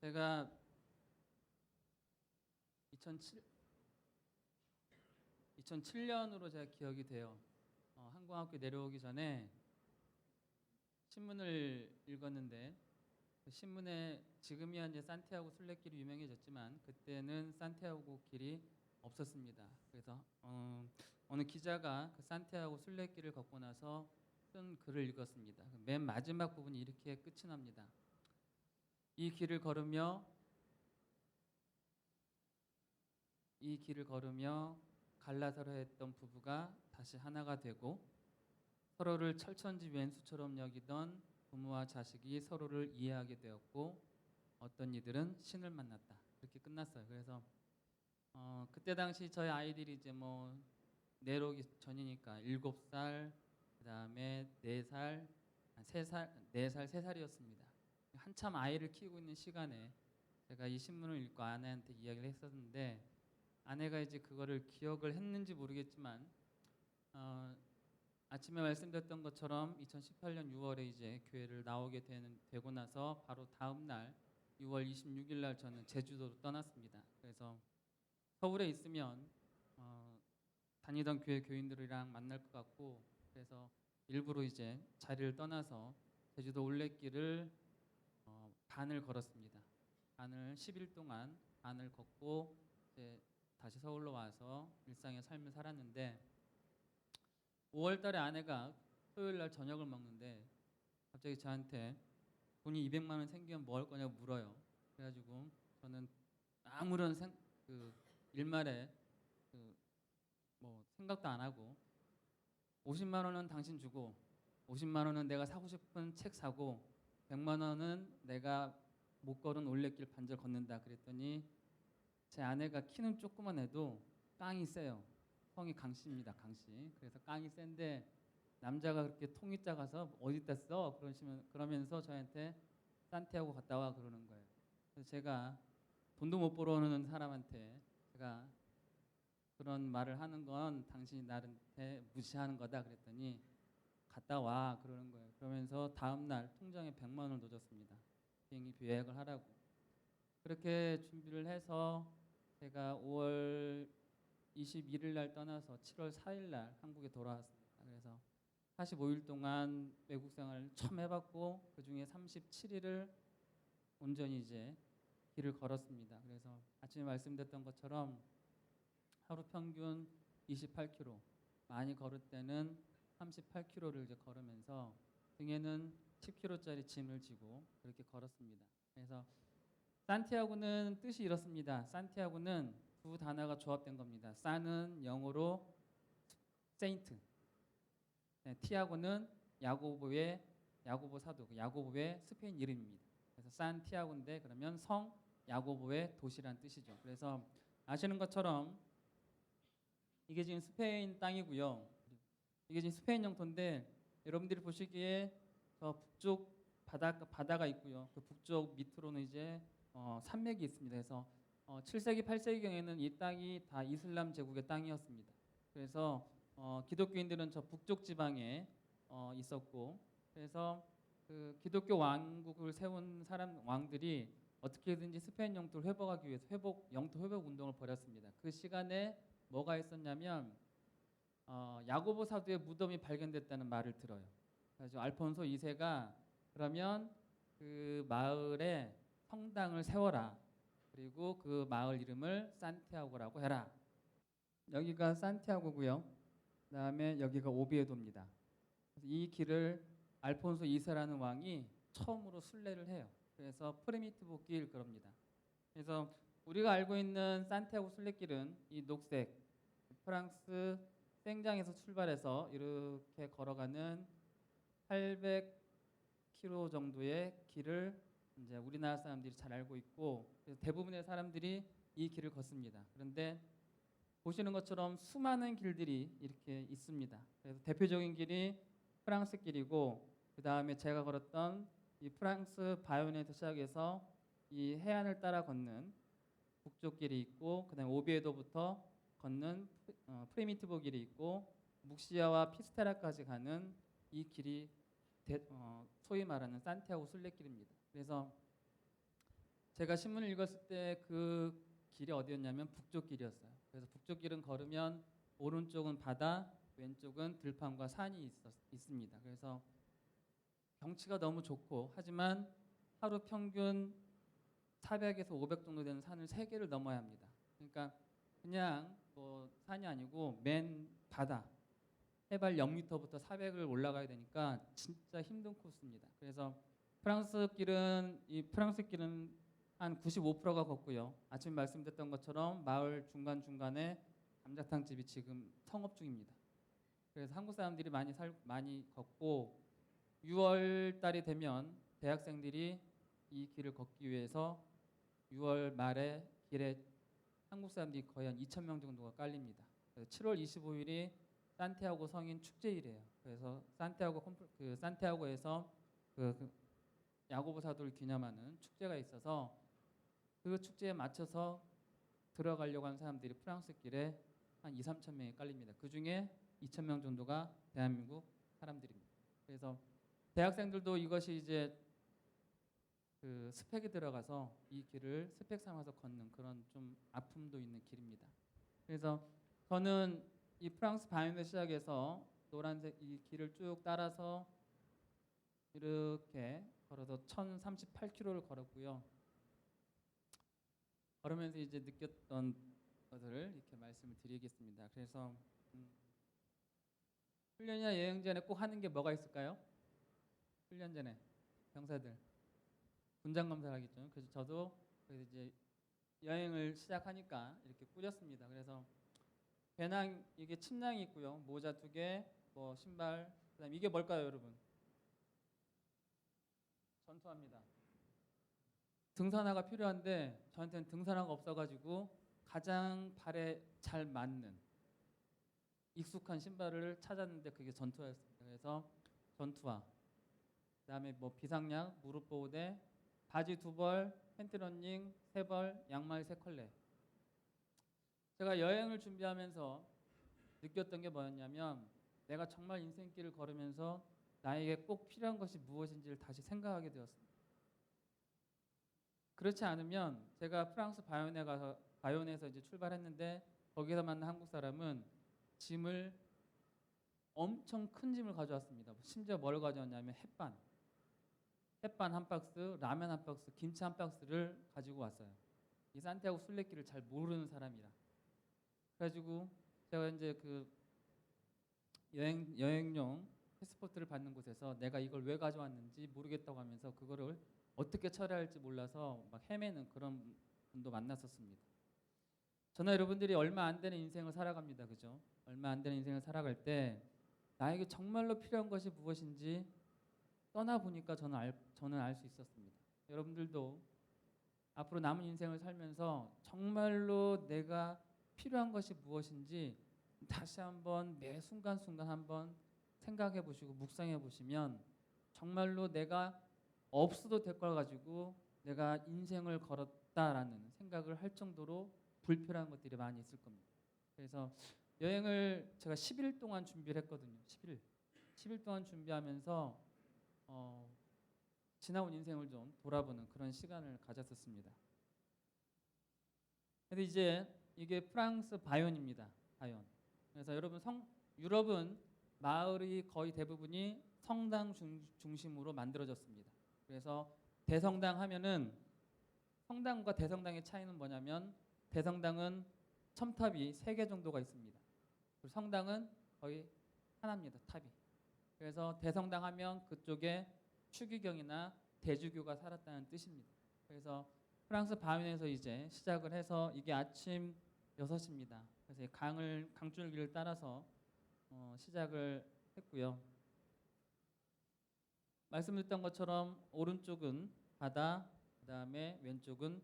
제가 2007년으로 제가 기억이 돼요. 항공학교 내려오기 전에 신문을 읽었는데 그 신문에 지금이야 이제 산티아고 순례길이 유명해졌지만 그때는 산티아고 길이 없었습니다. 그래서 어느 기자가 그 산티아고 순례길을 걷고 나서 쓴 글을 읽었습니다. 맨 마지막 부분이 이렇게 끝이 납니다. 이 길을 걸으며 갈라서려 했던 부부가 다시 하나가 되고 서로를 철천지 왼수처럼 여기던 부모와 자식이 서로를 이해하게 되었고 어떤 이들은 신을 만났다. 이렇게 끝났어요. 그래서 그때 당시 저희 아이들이 이제 뭐 내려오기 전이니까 7살, 그다음에 4살, 3살, 4살, 3살이었습니다. 한참 아이를 키우고 있는 시간에 제가 이 신문을 읽고 아내한테 이야기를 했었는데 아내가 이제 그거를 기억을 했는지 모르겠지만 아침에 말씀드렸던 것처럼 2018년 6월에 이제 교회를 나오게 되고 나서 바로 다음 날 6월 26일 날 저는 제주도로 떠났습니다. 그래서 서울에 있으면 다니던 교회 교인들이랑 만날 것 같고 그래서 일부러 이제 자리를 떠나서 제주도 올레길을 반을 걸었습니다. 반을 10일 동안 반을 걷고 이제 다시 서울로 와서 일상의 삶을 살았는데 5월 달에 아내가 토요일 날 저녁을 먹는데 갑자기 저한테 돈이 200만 원 생기면 뭐 할 거냐고 물어요. 그래가지고 저는 아무런 일말에 뭐 생각도 안 하고 50만 원은 당신 주고 50만 원은 내가 사고 싶은 책 사고 100만 원은 내가 못 걸은 올레길 반절 걷는다 그랬더니 제 아내가 키는 조그만 해도 깡이 세요. 성이 강씨입니다. 강씨. 그래서 깡이 센데 남자가 그렇게 통이 작아서 어디다 써? 그러면서 저한테 산티아고 갔다 와 그러는 거예요. 그래서 제가 돈도 못 벌어오는 사람한테 제가 그런 말을 하는 건 당신이 나한테 무시하는 거다 그랬더니 갔다 와 그러는 거예요. 그러면서 다음 날 통장에 100만 원을 넣어줬습니다. 비행기 예약을 하라고. 그렇게 준비를 해서 제가 5월 21일 날 떠나서 7월 4일 날 한국에 돌아왔습니다. 그래서 45일 동안 외국 생활을 처음 해봤고 그 중에 37일을 온전히 이제 길을 걸었습니다. 그래서 아침에 말씀드렸던 것처럼 하루 평균 28km, 많이 걸을 때는 38km를 이제 걸으면서 등에는 10kg짜리 짐을 지고 그렇게 걸었습니다. 그래서 산티아고는 뜻이 이렇습니다. 산티아고는 두 단어가 조합된 겁니다. 산은 영어로 세인트, 티아고는 야고보 사도, 야고보의 스페인 이름입니다. 그래서 산티아고인데 그러면 성 야고보의 도시란 뜻이죠. 그래서 아시는 것처럼 이게 지금 스페인 땅이고요. 이게 지금 스페인 영토인데 여러분들이 보시기에 저 북쪽 바다가 있고요. 그 북쪽 밑으로는 이제 산맥이 있습니다. 그래서 7세기, 8세기경에는 이 땅이 다 이슬람 제국의 땅이었습니다. 그래서 기독교인들은 저 북쪽 지방에 있었고, 그래서 그 기독교 왕국을 세운 왕들이 어떻게든지 스페인 영토를 회복하기 위해서 영토 회복 운동을 벌였습니다. 그 시간에 뭐가 있었냐면 야고보 사도의 무덤이 발견됐다는 말을 들어요. 그래서 알폰소 2세가 그러면 그 마을에 성당을 세워라. 그리고 그 마을 이름을 산티아고라고 해라. 여기가 산티아고고요. 그다음에 여기가 오비에도입니다. 그래서 이 길을 알폰소 2세라는 왕이 처음으로 순례를 해요. 그래서 프리미티보 길 그럽니다. 그래서 우리가 알고 있는 산티아고 순례길은 이 녹색 프랑스 생장에서 출발해서 이렇게 걸어가는 800km 정도의 길을 이제 우리나라 사람들이 잘 알고 있고 그래서 대부분의 사람들이 이 길을 걷습니다. 그런데 보시는 것처럼 수많은 길들이 이렇게 있습니다. 그래서 대표적인 길이 프랑스 길이고 그 다음에 제가 걸었던 이 프랑스 바이온에서 시작해서 이 해안을 따라 걷는 북쪽 길이 있고 그 다음에 오비에도부터 걷는 프리미티보 길이 있고 묵시아와 피스테라까지 가는 이 길이 소위 말하는 산티아고 순례길입니다. 그래서 제가 신문을 읽었을 때 그 길이 어디였냐면 북쪽 길이었어요. 그래서 북쪽 길은 걸으면 오른쪽은 바다, 왼쪽은 들판과 산이 있습니다. 그래서 경치가 너무 좋고 하지만 하루 평균 400에서 500 정도 되는 산을 3개를 넘어야 합니다. 그러니까 그냥 뭐 산이 아니고 맨 바다, 해발 0m부터 400을 올라가야 되니까 진짜 힘든 코스입니다. 그래서 프랑스 길은 한 95%가 걷고요. 아침에 말씀드렸던 것처럼 마을 중간중간에 감자탕 집이 지금 성업 중입니다. 그래서 한국 사람들이 많이 걷고 6월 달이 되면 대학생들이 이 길을 걷기 위해서 6월 말에 길에 한국 사람들이 거의 한 2,000명 정도가 깔립니다. 7월 25일이 산티아고 성인 축제일이에요. 그래서 산티아고에서 그 야고보 사도를 기념하는 축제가 있어서 그 축제에 맞춰서 들어가려고 하는 사람들이 프랑스 길에 한 2, 3천 명이 깔립니다. 그 중에 2,000명 정도가 대한민국 사람들입니다. 그래서 대학생들도 이것이 이제 그 스펙이 들어가서 이 길을 스펙 삼아서 걷는 그런 좀 아픔도 있는 길입니다. 그래서 저는 이 프랑스 바이온을 시작해서 노란색 이 길을 쭉 따라서 이렇게 걸어서 1,038km를 걸었고요. 걸으면서 이제 느꼈던 것을 이렇게 말씀을 드리겠습니다. 그래서 훈련이나 여행 전에 꼭 하는 게 뭐가 있을까요? 훈련 전에 병사들 군장 검사를 하겠죠. 그래서 저도 이제 여행을 시작하니까 이렇게 꾸렸습니다. 그래서 배낭 이게 침낭이 있고요. 모자 2개, 뭐 신발, 그다음 이게 뭘까요, 여러분? 전투화입니다. 등산화가 필요한데 저한테는 등산화가 없어가지고 가장 발에 잘 맞는 익숙한 신발을 찾았는데 그게 전투화였습니다. 그래서 전투화, 그다음에 뭐 비상약, 무릎 보호대, 바지 2벌, 팬티러닝 3벌, 양말 3컬레. 제가 여행을 준비하면서 느꼈던 게 뭐였냐면 내가 정말 인생길을 걸으면서 나에게 꼭 필요한 것이 무엇인지를 다시 생각하게 되었습니다. 그렇지 않으면 제가 프랑스 바이온에서 이제 출발했는데 거기서 만난 한국 사람은 짐을 엄청 큰 짐을 가져왔습니다. 심지어 뭘 가져왔냐면 햇반 한 박스, 라면 한 박스, 김치 한 박스를 가지고 왔어요. 이 산티아고 순례길을 잘 모르는 사람이라. 그래가지고 제가 이제 그 여행용 패스포트를 받는 곳에서 내가 이걸 왜 가져왔는지 모르겠다고 하면서 그거를 어떻게 처리할지 몰라서 막 헤매는 그런 분도 만났었습니다. 저는 여러분들이 얼마 안 되는 인생을 살아갑니다. 그죠? 얼마 안 되는 인생을 살아갈 때 나에게 정말로 필요한 것이 무엇인지 떠나보니까 저는 알 수 있었습니다. 여러분들도 앞으로 남은 인생을 살면서 정말로 내가 필요한 것이 무엇인지 다시 한번 매 순간순간 한번 생각해 보시고 묵상해 보시면 정말로 내가 없어도 될 걸 가지고 내가 인생을 걸었다라는 생각을 할 정도로 불필요한 것들이 많이 있을 겁니다. 그래서 여행을 제가 10일 동안 준비를 했거든요. 10일 동안 준비하면서 지나온 인생을 좀 돌아보는 그런 시간을 가졌었습니다. 근데 이제 이게 프랑스 바이온입니다. 바이온. 그래서 여러분 유럽은 마을이 거의 대부분이 성당 중심으로 만들어졌습니다. 그래서 대성당 하면은 성당과 대성당의 차이는 뭐냐면 대성당은 첨탑이 3개 정도가 있습니다. 그리고 성당은 거의 하나입니다. 탑이. 그래서 대성당 하면 그쪽에 추기경이나 대주교가 살았다는 뜻입니다. 그래서 프랑스 바이온에서 이제 시작을 해서 이게 아침 6시입니다. 그래서 강줄기를 따라서 시작을 했고요. 말씀드렸던 것처럼 오른쪽은 바다, 그 다음에 왼쪽은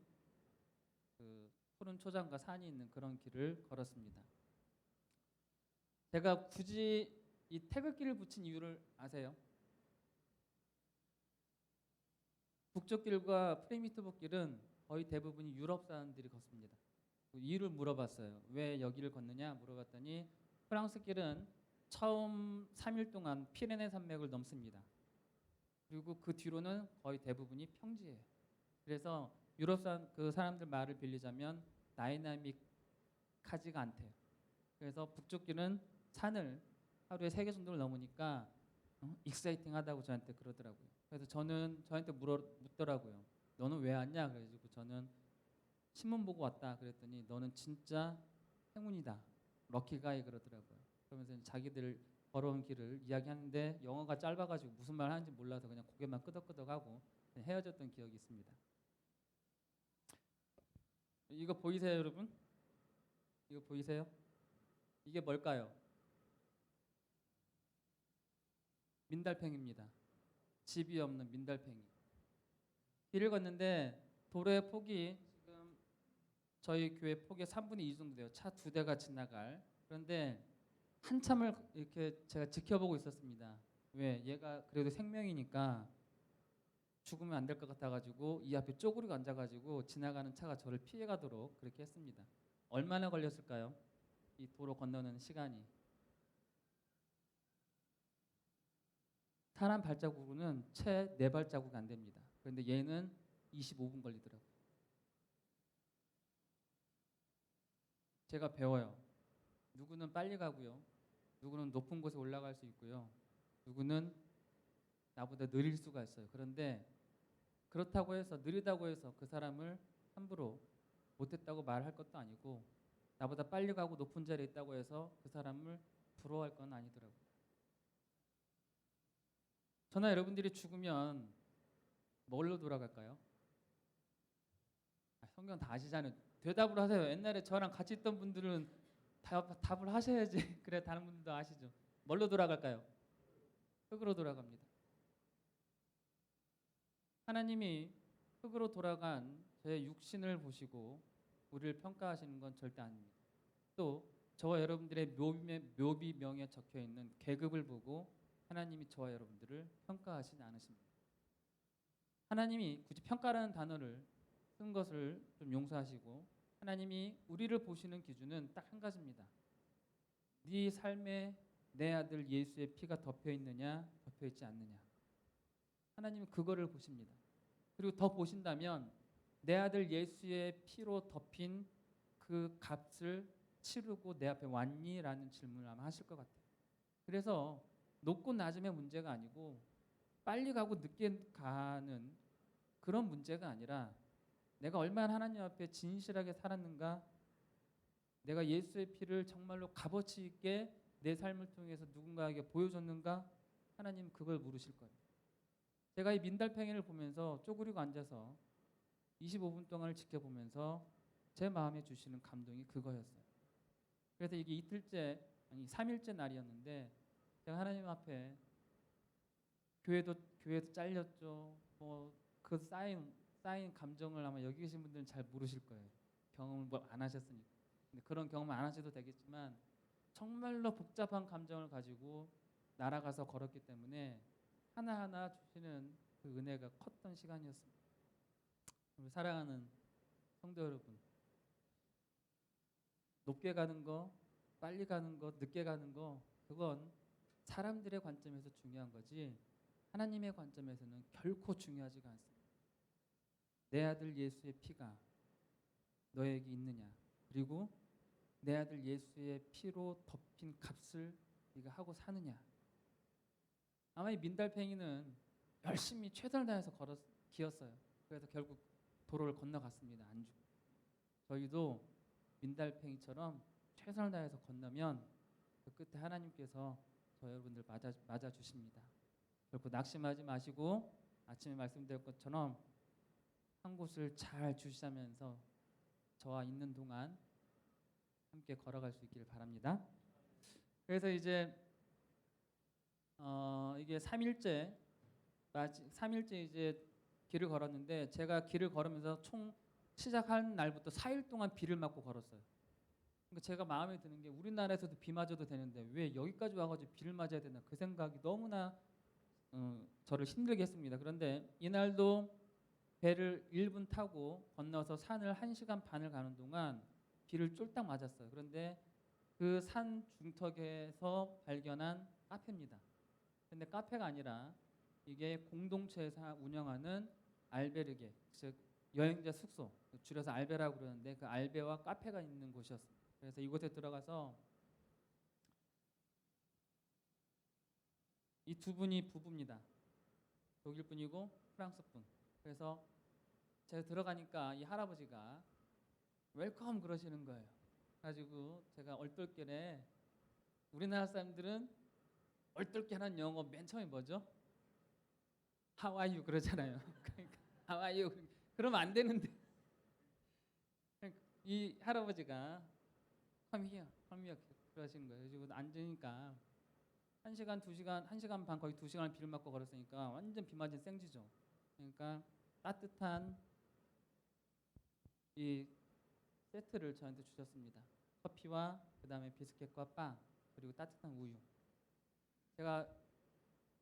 그 푸른 초장과 산이 있는 그런 길을 걸었습니다. 제가 굳이 이 태극기를 붙인 이유를 아세요? 북쪽 길과 프리미티브 길은 거의 대부분이 유럽 사람들이 걷습니다. 그 이유를 물어봤어요. 왜 여기를 걷느냐 물어봤더니 프랑스 길은 처음 3일 동안 피레네 산맥을 넘습니다. 그리고 그 뒤로는 거의 대부분이 평지예요. 그래서 그 사람들 말을 빌리자면 다이나믹하지가 않대요. 그래서 북쪽길은 산을 하루에 3개 정도를 넘으니까 익사이팅하다고 저한테 그러더라고요. 그래서 저한테 묻더라고요. 너는 왜 왔냐? 그래가지고 저는 신문 보고 왔다 그랬더니 너는 진짜 행운이다. 럭키가이 그러더라고요. 그러면서 자기들 걸어온 길을 이야기하는데 영어가 짧아가지고 무슨 말 하는지 몰라서 그냥 고개만 끄덕끄덕하고 헤어졌던 기억이 있습니다. 이거 보이세요, 여러분? 이거 보이세요? 이게 뭘까요? 민달팽입니다. 집이 없는 민달팽이. 길을 걷는데 도로의 폭이 지금 저희 교회 폭의 3분의 2 정도 돼요. 차 2대가 지나갈. 그런데 한참을 이렇게 제가 지켜보고 있었습니다. 왜? 얘가 그래도 생명이니까 죽으면 안 될 것 같아가지고 이 앞에 쪼그리고 앉아가지고 지나가는 차가 저를 피해가도록 그렇게 했습니다. 얼마나 걸렸을까요? 이 도로 건너는 시간이. 사람 발자국으로는 채 4발자국이 안 됩니다. 그런데 얘는 25분 걸리더라고요. 제가 배워요. 누구는 빨리 가고요. 누구는 높은 곳에 올라갈 수 있고요. 누구는 나보다 느릴 수가 있어요. 그런데 그렇다고 해서 느리다고 해서 그 사람을 함부로 못했다고 말할 것도 아니고 나보다 빨리 가고 높은 자리에 있다고 해서 그 사람을 부러워할 건 아니더라고요. 저나 여러분들이 죽으면 뭘로 돌아갈까요? 성경 다 아시잖아요. 대답을 하세요. 옛날에 저랑 같이 있던 분들은 답을 하셔야지. 그래 다른 분들도 아시죠. 뭘로 돌아갈까요? 흙으로 돌아갑니다. 하나님이 흙으로 돌아간 저의 육신을 보시고 우리를 평가하시는 건 절대 아닙니다. 또 저와 여러분들의 묘비명에 적혀있는 계급을 보고 하나님이 저와 여러분들을 평가하시지 않으십니다. 하나님이 굳이 평가라는 단어를 쓴 것을 좀 용서하시고 하나님이 우리를 보시는 기준은 딱 한 가지입니다. 네 삶에 내 아들 예수의 피가 덮여있느냐 덮여있지 않느냐. 하나님은 그거를 보십니다. 그리고 더 보신다면 내 아들 예수의 피로 덮인 그 값을 치르고 내 앞에 왔니? 라는 질문을 아마 하실 것 같아요. 그래서 높고 낮음의 문제가 아니고 빨리 가고 늦게 가는 그런 문제가 아니라 내가 얼마나 하나님 앞에 진실하게 살았는가, 내가 예수의 피를 정말로 값어치 있게 내 삶을 통해서 누군가에게 보여줬는가, 하나님 그걸 물으실 거예요. 제가 이 민달팽이를 보면서 쪼그리고 앉아서 25분 동안을 지켜보면서 제 마음에 주시는 감동이 그거였어요. 그래서 이게 3일째 날이었는데 제가 하나님 앞에 교회도 잘렸죠. 그 쌓인 감정을 아마 여기 계신 분들은 잘 모르실 거예요. 경험을 안 하셨으니까. 근데 그런 경험 안 하셔도 되겠지만 정말로 복잡한 감정을 가지고 날아가서 걸었기 때문에 하나하나 주시는 그 은혜가 컸던 시간이었습니다. 우리 사랑하는 성도 여러분, 높게 가는 거, 빨리 가는 거, 늦게 가는 거, 그건 사람들의 관점에서 중요한 거지 하나님의 관점에서는 결코 중요하지가 않습니다. 내 아들 예수의 피가 너에게 있느냐, 그리고 내 아들 예수의 피로 덮인 값을 네가 하고 사느냐. 아마 이 민달팽이는 열심히 최선을 다해서 기었어요. 그래서 결국 도로를 건너갔습니다. 안 죽고. 저희도 민달팽이처럼 최선을 다해서 건너면 그 끝에 하나님께서 저 여러분들 맞아 주십니다. 결코 낙심하지 마시고 아침에 말씀드린 것처럼 한 곳을 잘 주시면서 저와 있는 동안 함께 걸어갈 수 있기를 바랍니다. 그래서 이제 이게 3일째 이제 길을 걸었는데 제가 길을 걸으면서 총 시작한 날부터 4일 동안 비를 맞고 걸었어요. 그러니까 제가 마음에 드는 게 우리나라에서도 비 맞아도 되는데 왜 여기까지 와가지고 비를 맞아야 되나, 그 생각이 너무나 저를 힘들게 했습니다. 그런데 이날도 배를 1분 타고 건너서 산을 1시간 반을 가는 동안 비를 쫄딱 맞았어요. 그런데 그 산 중턱에서 발견한 카페입니다. 근데 카페가 아니라 이게 공동체에서 운영하는 알베르게, 즉 여행자 숙소, 줄여서 알베라고 그러는데 그 알베와 카페가 있는 곳이었습니다. 그래서 이곳에 들어가서 이 두 분이 부부입니다. 독일 분이고 프랑스 분. 그래서 제가 들어가니까 이 할아버지가 웰컴 그러시는 거예요. 가지고 제가 얼떨결에 우리나라 사람들은 얼떨결 하는 영어 맨 처음에 뭐죠? How are you 그러잖아요. 그러니까 How are you 그러면 안 되는데 이 할아버지가 come here, come here 그러시는 거예요. 그리고 앉으니까 1시간, 2시간, 1시간 반 거의 2시간을 비를 맞고 걸었으니까 완전 비 맞은 생지죠. 그러니까 따뜻한 이 세트를 저한테 주셨습니다. 커피와 그다음에 비스켓과 빵 그리고 따뜻한 우유. 제가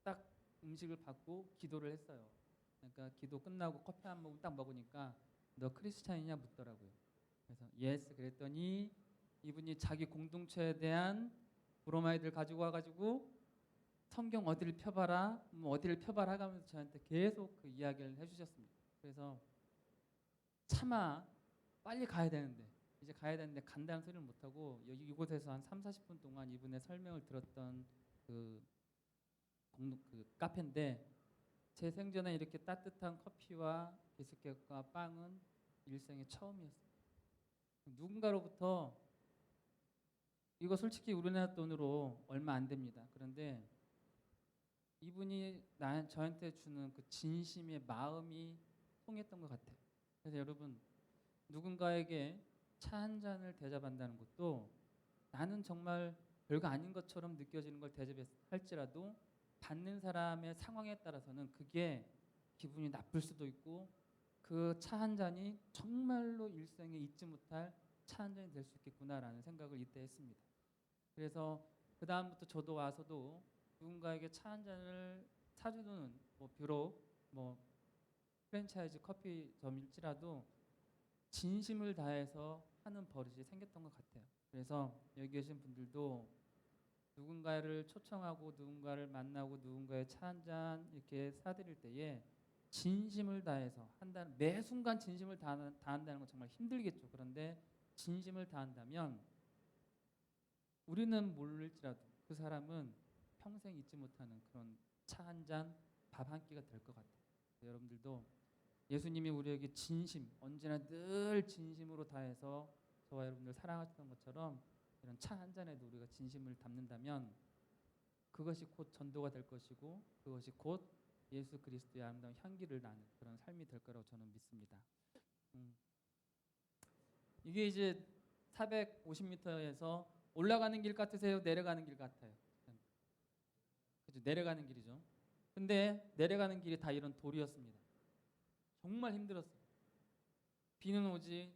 딱 음식을 받고 기도를 했어요. 그러니까 기도 끝나고 커피 한 모금 딱 먹으니까 너 크리스찬이냐 묻더라고요. 그래서 예스 그랬더니 이분이 자기 공동체에 대한 브로마이드를 가지고 와가지고 성경 어디를 펴봐라, 뭐 어디를 펴봐라 하면서 저한테 계속 그 이야기를 해주셨습니다. 그래서 차마 빨리 가야 되는데 이제 가야 되는데 간다는 소리를 못하고 여기 이곳에서 한 3, 40분 동안 이분의 설명을 들었던 그 카페인데 제 생전에 이렇게 따뜻한 커피와 비스켓과 빵은 일생의 처음이었어요. 누군가로부터 이거 솔직히 우리나라 돈으로 얼마 안 됩니다. 그런데 이분이 저한테 주는 그 진심의 마음이 통했던 것 같아요. 그래서 여러분 누군가에게 차 한 잔을 대접한다는 것도 나는 정말 별거 아닌 것처럼 느껴지는 걸 대접할지라도 받는 사람의 상황에 따라서는 그게 기분이 나쁠 수도 있고 그 차 한 잔이 정말로 일생에 잊지 못할 차 한 잔이 될 수 있겠구나라는 생각을 이때 했습니다. 그래서 그 다음부터 저도 와서도 누군가에게 차 한 잔을 사주는 뭐 비록 뭐 프랜차이즈 커피점일지라도 진심을 다해서 하는 버릇이 생겼던 것 같아요. 그래서 여기 계신 분들도 누군가를 초청하고 누군가를 만나고 누군가의 차 한 잔 이렇게 사드릴 때에 진심을 다해서 한다는 매 순간 진심을 다한다는 건 정말 힘들겠죠. 그런데 진심을 다한다면 우리는 모를지라도 그 사람은 평생 잊지 못하는 그런 차 한 잔, 밥 한 끼가 될 것 같아요. 여러분들도 예수님이 우리에게 진심, 언제나 늘 진심으로 다해서 저와 여러분들 사랑하셨던 것처럼 이런 차 한 잔에도 우리가 진심을 담는다면 그것이 곧 전도가 될 것이고 그것이 곧 예수 그리스도의 아름다운 향기를 나는 그런 삶이 될 거라고 저는 믿습니다. 이게 이제 450m에서 올라가는 길 같으세요? 내려가는 길 같아요? 그죠? 내려가는 길이죠. 근데 내려가는 길이 다 이런 돌이었습니다. 정말 힘들었어요. 비는 오지,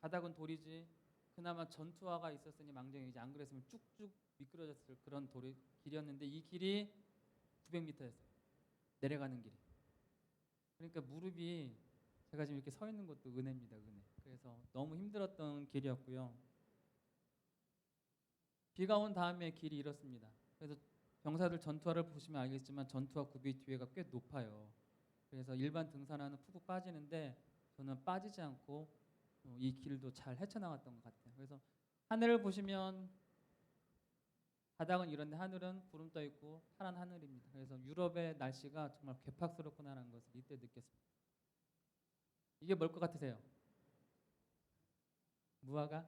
바닥은 돌이지. 그나마 전투화가 있었으니 망정이지. 안 그랬으면 쭉쭉 미끄러졌을 그런 길이었는데 이 길이 900m였어요. 내려가는 길이. 그러니까 무릎이 제가 지금 이렇게 서 있는 것도 은혜입니다. 은혜. 그래서 너무 힘들었던 길이었고요. 비가 온 다음에 길이 이렇습니다. 그래서 병사들 전투화를 보시면 알겠지만 전투화 굽이 뒤에가 꽤 높아요. 그래서 일반 등산화는 푹푹 빠지는데 저는 빠지지 않고 이 길도 잘 헤쳐나갔던 것 같아요. 그래서 하늘을 보시면 바닥은 이런데 하늘은 구름 떠 있고 파란 하늘입니다. 그래서 유럽의 날씨가 정말 괴팍스럽구나라는 것을 이때 느꼈습니다. 이게 뭘 것 같으세요? 무화과?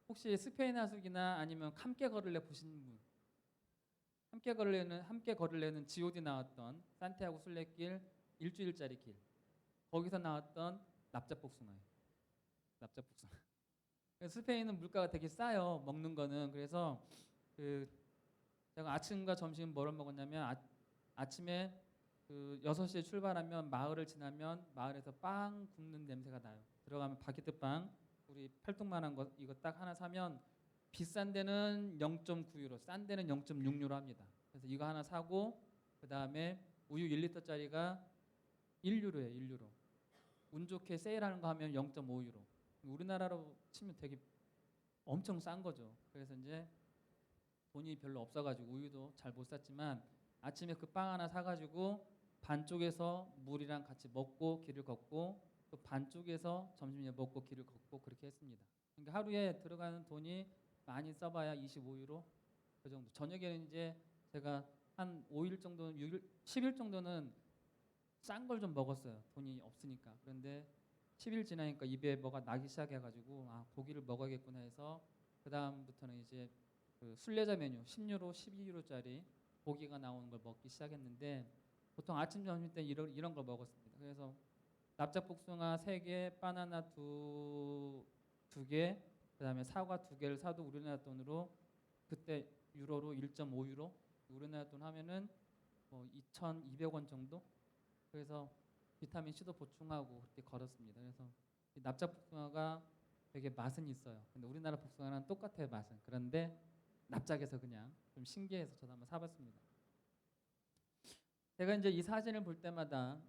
혹시 스페인 하숙이나 아니면 함께 걸을래 보신 분? 함께 걸을래는 G.O.D 나왔던 산티아고 순례길 일주일짜리 길. 거기서 나왔던 납작복숭아예요. 납작복숭아. 스페인은 물가가 되게 싸요. 먹는 거는. 그래서 제가 아침과 점심 뭐를 먹었냐면 아침에 6시에 출발하면 마을을 지나면 마을에서 빵 굽는 냄새가 나요. 들어가면 바게트 빵 우리 팔뚝만한 거 이거 딱 하나 사면 비싼 데는 0.9유로, 싼 데는 0.6유로 합니다. 그래서 이거 하나 사고 그 다음에 우유 1리터짜리가 1유로예요. 1유로. 운 좋게 세일하는 거 하면 0.5유로. 우리나라로 치면 되게 엄청 싼 거죠. 그래서 이제 돈이 별로 없어가지고 우유도 잘 못 샀지만 아침에 그 빵 하나 사가지고 반쪽에서 물이랑 같이 먹고 길을 걷고 또 반쪽에서 점심 먹고 길을 걷고 그렇게 했습니다. 그러니까 하루에 들어가는 돈이 많이 써봐야 25유로 그 정도. 저녁에는 이제 제가 한 5일 정도는 6일, 10일 정도는 싼 걸 좀 먹었어요. 돈이 없으니까. 그런데 10일 지나니까 입에 뭐가 나기 시작해가지고 아 고기를 먹어야겠구나 해서 그 다음부터는 이제 그 순례자 메뉴 10유로, 12유로짜리 고기가 나오는 걸 먹기 시작했는데 보통 아침 점심 때 이런 걸 먹었습니다. 그래서 납작복숭아 3개, 바나나 두 개, 그다음에 사과 2개를 사도 우리나라 돈으로 그때 유로로 1.5유로, 우리나라 돈 하면은 뭐 2,200원 정도. 그래서 비타민 C도 보충하고 그렇게 걸었습니다. 그래서 이 납작복숭아가 되게 맛은 있어요. 근데 우리나라 복숭아랑 똑같아요 맛은. 그런데 납작해서 그냥 좀 신기해서 저도 한번 사봤습니다. 제가 이제 이 사진을 볼 때마다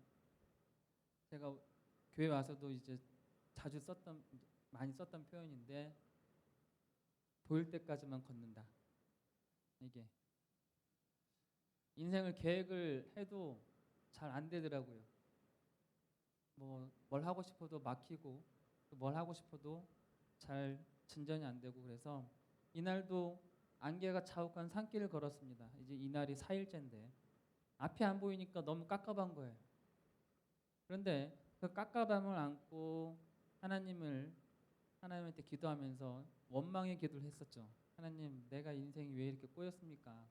제가 교회 와서도 이제 자주 많이 썼던 표현인데 보일 때까지만 걷는다. 이게 인생을 계획을 해도 잘 안 되더라고요. 뭐 뭘 하고 싶어도 막히고 뭘 하고 싶어도 잘 진전이 안 되고 그래서 이날도 안개가 자욱한 산길을 걸었습니다. 이제 이날이 4일째인데 앞이 안 보이니까 너무 깝깝한 거예요. 그런데 그 깝깝함을 안고 하나님한테 기도하면서 원망의 기도를 했었죠. 하나님, 내가 인생이 왜 이렇게 꼬였습니까?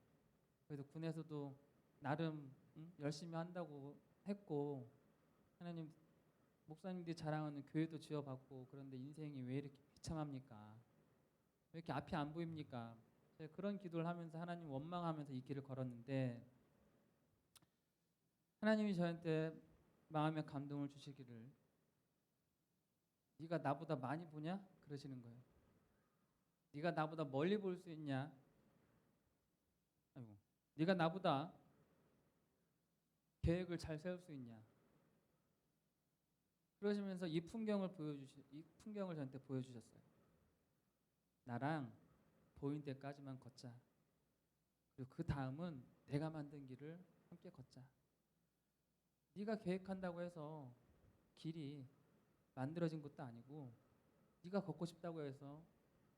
그래서 군에서도 나름 열심히 한다고 했고 하나님 목사님들이 자랑하는 교회도 지어봤고 그런데 인생이 왜 이렇게 비참합니까? 왜 이렇게 앞이 안 보입니까? 제가 그런 기도를 하면서 하나님 원망하면서 이 길을 걸었는데 하나님이 저한테 마음의 감동을 주시기를 네가 나보다 많이 보냐? 그러시는 거예요. 네가 나보다 멀리 볼 수 있냐? 아이고. 네가 나보다 계획을 잘 세울 수 있냐? 그러시면서 이 풍경을 저한테 보여주셨어요. 나랑 보인 데까지만 걷자. 그리고 그 다음은 내가 만든 길을 함께 걷자. 네가 계획한다고 해서 길이 만들어진 것도 아니고 네가 걷고 싶다고 해서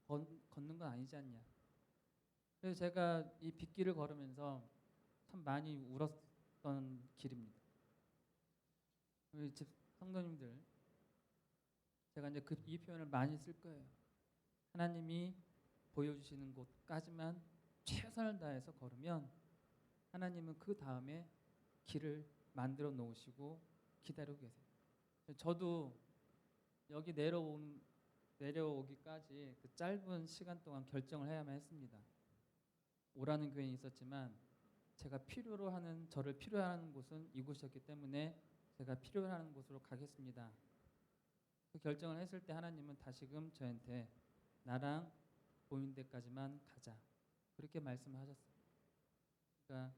걷는 건 아니지 않냐. 그래서 제가 이 빗길을 걸으면서 참 많이 울었던 길입니다. 우리 집 성도님들, 제가 이제 이 표현을 많이 쓸 거예요. 하나님이 보여주시는 곳까지만 최선을 다해서 걸으면 하나님은 그 다음에 길을 만들어 놓으시고 기다리고 계세요. 저도 여기 내려오기까지 그 짧은 시간 동안 결정을 해야만 했습니다. 오라는 교회는 있었지만 제가 저를 필요로 하는 곳은 이곳이었기 때문에 제가 필요로 하는 곳으로 가겠습니다. 그 결정을 했을 때 하나님은 다시금 저한테 나랑 보이는 데까지만 가자. 그렇게 말씀을 하셨어요. 그러니까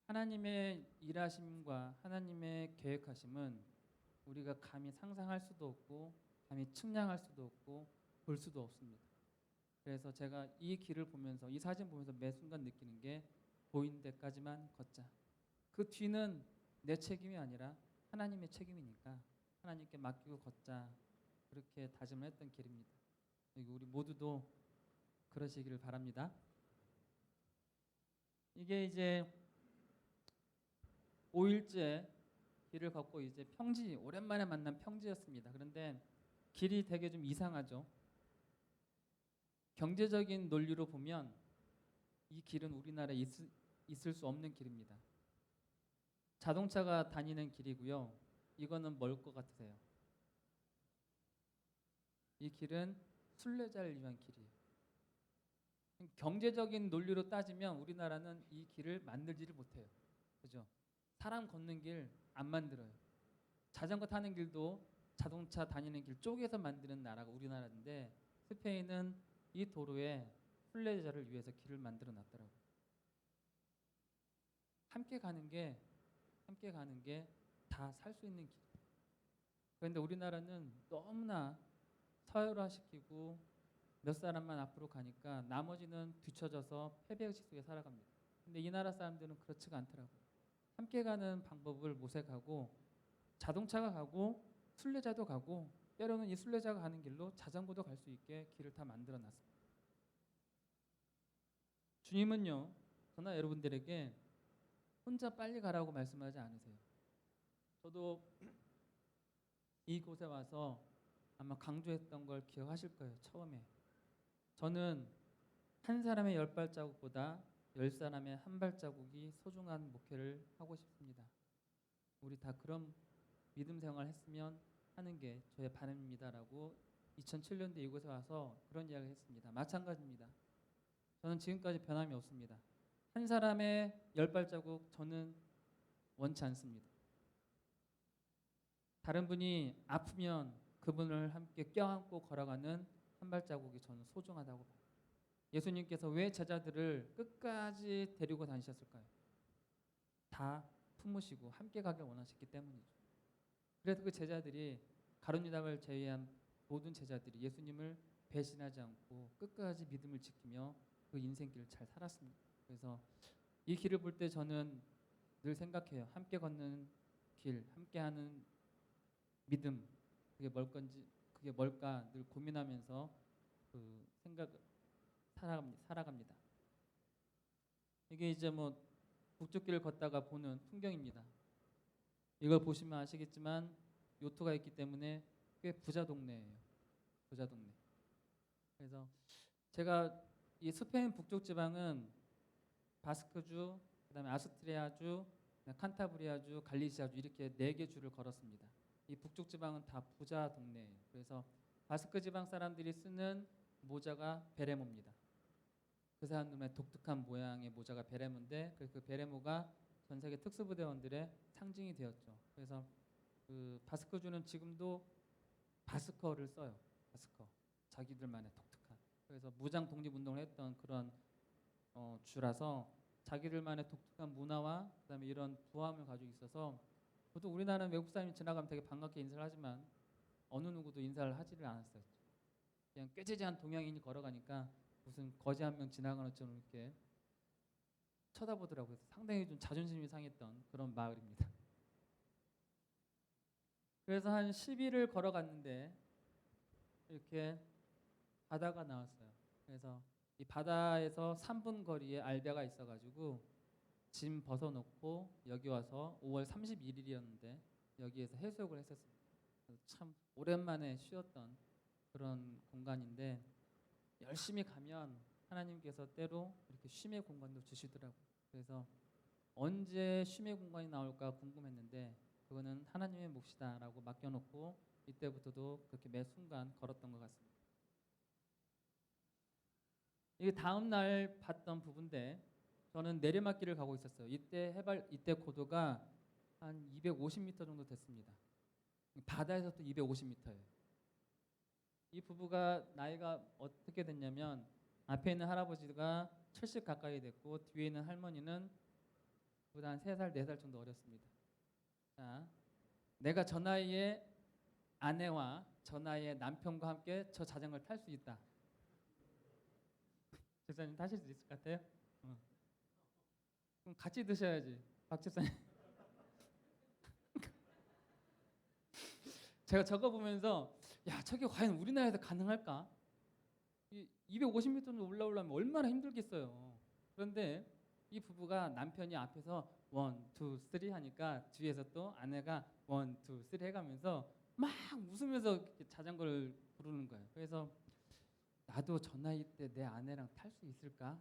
하나님의 일하심과 하나님의 계획하심은 우리가 감히 상상할 수도 없고 감히 측량할 수도 없고 볼 수도 없습니다. 그래서 제가 이 길을 보면서 이 사진 보면서 매 순간 느끼는 게 보이는 데까지만 걷자. 그 뒤는 내 책임이 아니라 하나님의 책임이니까 하나님께 맡기고 걷자. 그렇게 다짐을 했던 길입니다. 우리 모두도 그러시기를 바랍니다. 이게 이제 5일째 길을 걷고 이제 오랜만에 만난 평지였습니다. 그런데 길이 되게 좀 이상하죠. 경제적인 논리로 보면 이 길은 우리나라에 있을 수 없는 길입니다. 자동차가 다니는 길이고요. 이거는 멀 것 같으세요? 이 길은 순례자를 위한 길이에요. 경제적인 논리로 따지면 우리나라는 이 길을 만들지를 못해요. 그죠? 사람 걷는 길 안 만들어요. 자전거 타는 길도 자동차 다니는 길 쪼개서 만드는 나라가 우리나라인데 스페인은 이 도로에 순례자를 위해서 길을 만들어 놨더라고요. 함께 가는 게 다 살 수 있는 길. 그런데 우리나라는 너무나 서열화시키고 몇 사람만 앞으로 가니까 나머지는 뒤처져서 패배의식 속에 살아갑니다. 근데 이 나라 사람들은 그렇지가 않더라고요. 함께 가는 방법을 모색하고 자동차가 가고 순례자도 가고 때로는 이 순례자가 가는 길로 자전거도 갈 수 있게 길을 다 만들어 놨습니다. 주님은요, 저나 여러분들에게 혼자 빨리 가라고 말씀하지 않으세요. 저도 이곳에 와서 아마 강조했던 걸 기억하실 거예요. 처음에 저는 한 사람의 10발자국보다 10사람의 한 발자국이 소중한 목회를 하고 싶습니다. 우리 다 그런 믿음 생활 했으면 하는 게 저의 바람입니다라고 2007년도에 이곳에 와서 그런 이야기를 했습니다. 마찬가지입니다. 저는 지금까지 변함이 없습니다. 한 사람의 10발자국 저는 원치 않습니다. 다른 분이 아프면 그분을 함께 껴안고 걸어가는 한 발자국이 저는 소중하다고 봐요. 예수님께서 왜 제자들을 끝까지 데리고 다니셨을까요? 다 품으시고 함께 가길 원하셨기 때문이죠. 그래서 그 제자들이 가룟 유다를 제외한 모든 제자들이 예수님을 배신하지 않고 끝까지 믿음을 지키며 그 인생길을 잘 살았습니다. 그래서 이 길을 볼 때 저는 늘 생각해요. 함께 걷는 길, 함께하는 믿음, 그게 뭘까 늘 고민하면서 그 생각 살아갑니다. 이게 이제 뭐 북쪽길을 걷다가 보는 풍경입니다. 이걸 보시면 아시겠지만 요트가 있기 때문에 꽤 부자 동네예요. 부자 동네. 그래서 제가 이 스페인 북쪽 지방은 바스크주, 그다음에 아스트리아주, 칸타브리아주, 갈리시아주 이렇게 4개 주를 걸었습니다. 이 북쪽 지방은 다 부자 동네예요. 그래서 바스크 지방 사람들이 쓰는 모자가 베레모입니다. 그 사람들의 독특한 모양의 모자가 베레모인데 그 베레모가 전 세계 특수부대원들의 상징이 되었죠. 그래서 그 바스크주는 지금도 바스커를 써요. 바스커. 자기들만의 독특한. 그래서 무장 독립운동을 했던 그런 주라서 자기들만의 독특한 문화와 그다음에 이런 부함을 가지고 있어서 보통 우리나라는 외국 사람이 지나가면 되게 반갑게 인사를 하지만 어느 누구도 인사를 하지를 않았어요. 그냥 꾀지지한 동양인이 걸어가니까 무슨 거지 한 명 지나가는 것처럼 이렇게 쳐다보더라고요. 상당히 좀 자존심이 상했던 그런 마을입니다. 그래서 한 10일을 걸어갔는데 이렇게 바다가 나왔어요. 그래서 이 바다에서 3분 거리에 알배가 있어가지고 짐 벗어놓고 여기 와서 5월 31일이었는데 여기에서 해수욕을 했었습니다. 참 오랜만에 쉬었던 그런 공간인데 열심히 가면 하나님께서 때로 이렇게 쉼의 공간도 주시더라고요. 그래서 언제 쉼의 공간이 나올까 궁금했는데 그거는 하나님의 몫이다라고 맡겨놓고 이때부터도 그렇게 매 순간 걸었던 것 같습니다. 이게 다음 날 봤던 부분인데 저는 내리막길을 가고 있었어요. 이때 고도가 한 250m 정도 됐습니다. 바다에서 또 250m예요. 이 부부가 나이가 어떻게 됐냐면 앞에 있는 할아버지가 70 가까이 됐고 뒤에 있는 할머니는 그보다 한 3살, 4살 정도 어렸습니다. 자, 내가 저 나이에 아내와 저 나이에 남편과 함께 저 자전거를 탈 수 있다. 집사님 타실 수 있을 것 같아요? 그럼 같이 드셔야지, 박 집사님. 제가 저거 보면서 야, 저게 과연 우리나라에서 가능할까? 250m는 올라오려면 얼마나 힘들겠어요. 그런데 이 부부가 남편이 앞에서 1, 2, 3 하니까 뒤에서 또 아내가 1, 2, 3 해가면서 막 웃으면서 자전거를 부르는 거예요. 그래서 나도 저 나이 때 내 아내랑 탈 수 있을까?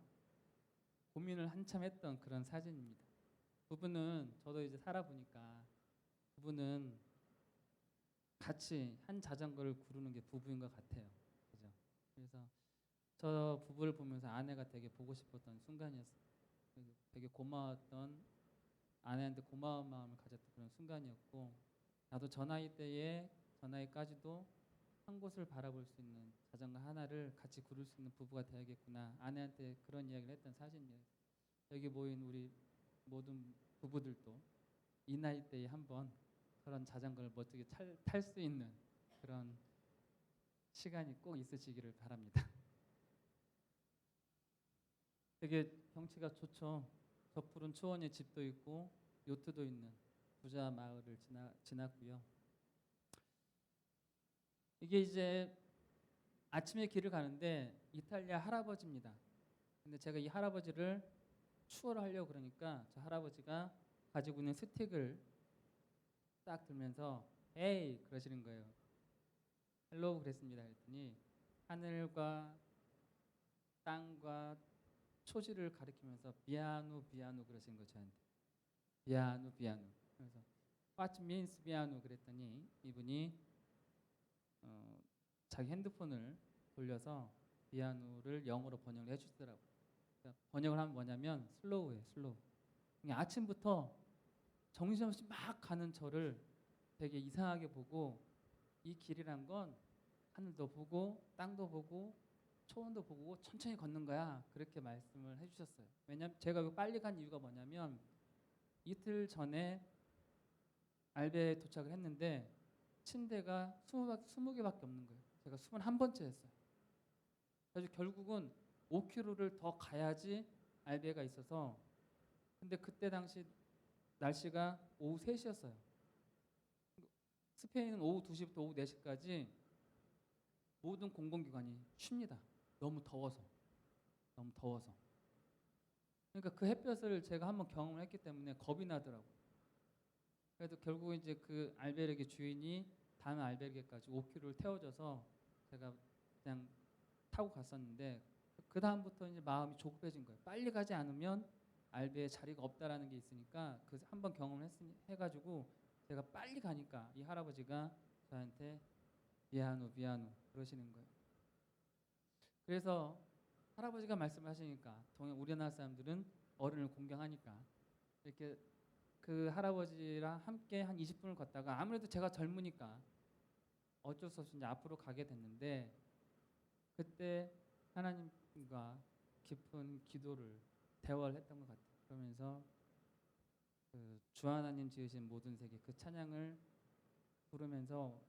고민을 한참 했던 그런 사진입니다. 부부는 저도 이제 살아보니까 부부는 같이 한 자전거를 구르는 게 부부인 것 같아요. 그죠? 그래서 저 부부를 보면서 아내가 되게 보고 싶었던 순간이었어요. 되게 고마웠던 아내한테 고마운 마음을 가졌던 그런 순간이었고 나도 저 나이 때에 저 나이까지도 한 곳을 바라볼 수 있는 자전거 하나를 같이 구를 수 있는 부부가 되야겠구나. 아내한테 그런 이야기를 했던 사진이에요. 여기 모인 우리 모든 부부들도 이 나이 때에 한번 그런 자전거를 멋지게 탈 수 있는 그런 시간이 꼭 있으시기를 바랍니다. 되게 경치가 좋죠. 저 푸른 초원에 집도 있고 요트도 있는 부자 마을을 지났고요. 이게 이제 아침에 길을 가는데 이탈리아 할아버지입니다. 근데 제가 이 할아버지를 추월을 하려고 그러니까 저 할아버지가 가지고 있는 스틱을 딱 들면서 에이 그러시는 거예요. 헬로우 그랬습니다. 그랬더니 하늘과 땅과 초지를 가리키면서 비아누 비아누 그러시는 거예요. 저한테 비아누 비아누. 그래서 What means 비아누 그랬더니 이분이 자기 핸드폰을 돌려서 비아누를 영어로 번역을 해주시더라고요. 그러니까 번역을 하면 뭐냐면 슬로우예요. 슬로우. 그냥 아침부터 정신없이 막 가는 저를 되게 이상하게 보고 이 길이란 건 하늘도 보고 땅도 보고 초원도 보고 천천히 걷는 거야. 그렇게 말씀을 해주셨어요. 왜냐면 제가 빨리 간 이유가 뭐냐면 이틀 전에 알베에 도착을 했는데 침대가 20개밖에 없는 거예요. 제가 21번째 했어요. 그래서 결국은 5km를 더 가야지 알베가 있어서 근데 그때 당시 날씨가 오후 3시였어요. 스페인은 오후 2시부터 오후 4시까지 모든 공공기관이 쉽니다. 너무 더워서. 너무 더워서. 그러니까 그 햇볕을 제가 한번 경험을 했기 때문에 겁이 나더라고요. 그래도 결국 이제 그 알베르게 주인이 다음 알베르게까지 5km를 태워줘서 제가 그냥 타고 갔었는데 그 다음부터 이제 마음이 조급해진 거예요. 빨리 가지 않으면 알베에 자리가 없다라는 게 있으니까 그 한번 경험을 해가지고 제가 빨리 가니까 이 할아버지가 저한테 미안우 미안우 그러시는 거예요. 그래서 할아버지가 말씀하시니까 우리나라 사람들은 어른을 공경하니까 이렇게 그 할아버지랑 함께 한 20분을 걷다가 아무래도 제가 젊으니까 어쩔 수 없이 이제 앞으로 가게 됐는데 그때 하나님과 깊은 기도를 대화를 했던 것 같아요. 그러면서 그 주 하나님 지으신 모든 세계 그 찬양을 부르면서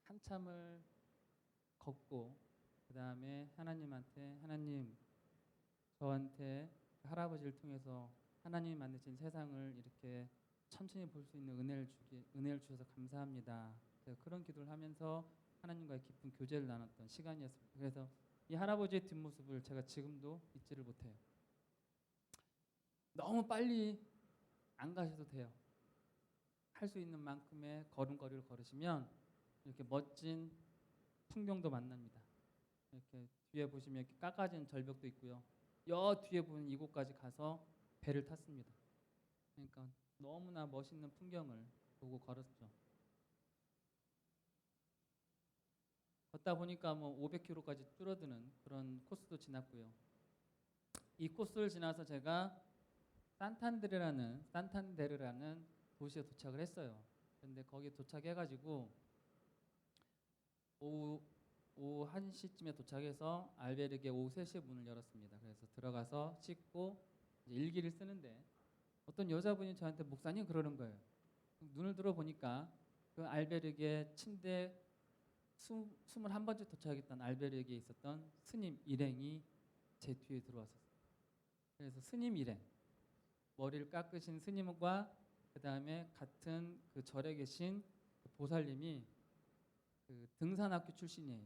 한참을 걷고 그 다음에 하나님한테 하나님 저한테 할아버지를 통해서 하나님이 만드신 세상을 이렇게 천천히 볼 수 있는 은혜를 주셔서 감사합니다. 제가 그런 기도를 하면서 하나님과의 깊은 교제를 나눴던 시간이었습니다. 그래서 이 할아버지의 뒷모습을 제가 지금도 잊지를 못해요. 너무 빨리 안 가셔도 돼요. 할 수 있는 만큼의 걸음걸이를 걸으시면 이렇게 멋진 풍경도 만납니다. 이렇게 뒤에 보시면 이렇게 깎아진 절벽도 있고요. 여 뒤에 보는 이곳까지 가서 배를 탔습니다. 그러니까 너무나 멋있는 풍경을 보고 걸었죠. 걷다 보니까 뭐 500km까지 줄어드는 그런 코스도 지났고요. 이 코스를 지나서 제가 산탄데르라는 도시에 도착을 했어요. 그런데 거기에 도착해가지고 오후 1시쯤에 도착해서 알베르게 오후 3시에 문을 열었습니다. 그래서 들어가서 씻고 이제 일기를 쓰는데 어떤 여자분이 저한테 목사님 그러는 거예요. 눈을 들어보니까 그 알베르게 침대 21번째 도착했던 알베르게에 있었던 스님 일행이 제 뒤에 들어왔었어요. 그래서 스님 일행, 머리를 깎으신 스님과 그 다음에 같은 그 절에 계신 그 보살님이 그 등산학교 출신이에요.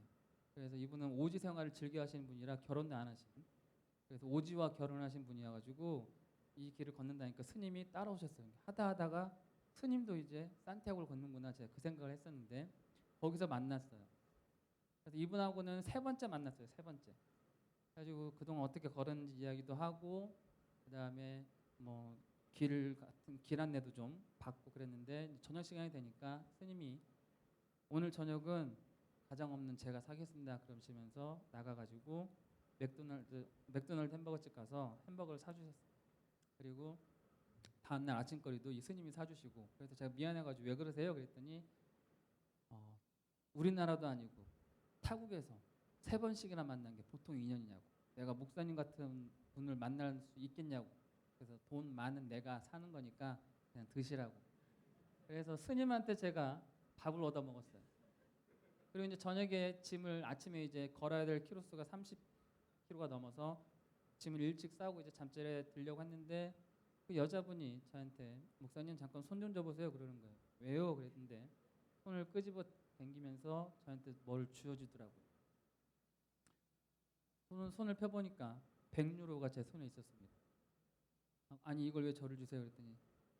그래서 이분은 오지 생활을 즐겨 하시는 분이라 결혼도 안 하신. 그래서 오지와 결혼하신 분이어가지고 이 길을 걷는다니까 스님이 따라오셨어요. 하다가 스님도 이제 산티아고를 걷는구나 제가 그 생각을 했었는데 거기서 만났어요. 그래서 이분하고는 3번째 만났어요. 3번째. 그래가지고 그동안 어떻게 걸었는지 이야기도 하고 그 다음에 뭐 길 안내도 좀 받고 그랬는데 저녁 시간이 되니까 스님이 오늘 저녁은 가장 없는 제가 사겠습니다 그러시면서 나가가지고 맥도날드 햄버거집 가서 햄버거를 사주셨어요. 그리고 다음날 아침거리도 이 스님이 사주시고 그래서 제가 미안해가지고 왜 그러세요? 그랬더니 우리나라도 아니고 타국에서 3번씩이나 만난 게 보통 인연이냐고 내가 목사님 같은 분을 만날 수 있겠냐고 그래서 돈 많은 내가 사는 거니까 그냥 드시라고 그래서 스님한테 제가 밥을 얻어 먹었어요. 그리고 이제 저녁에 아침에 이제 걸어야 될 키로수가 30km가 넘어서 짐을 일찍 싸고 이제 잠자리에 들려고 했는데 그 여자분이 저한테 목사님 잠깐 손 좀 줘보세요 그러는 거예요. 왜요? 그랬는데 손을 끄집어 당기면서 저한테 뭘 쥐어주더라고요. 손을 펴보니까 100유로가 제 손에 있었습니다. 아니 이걸 왜 저를 주세요? 그랬더니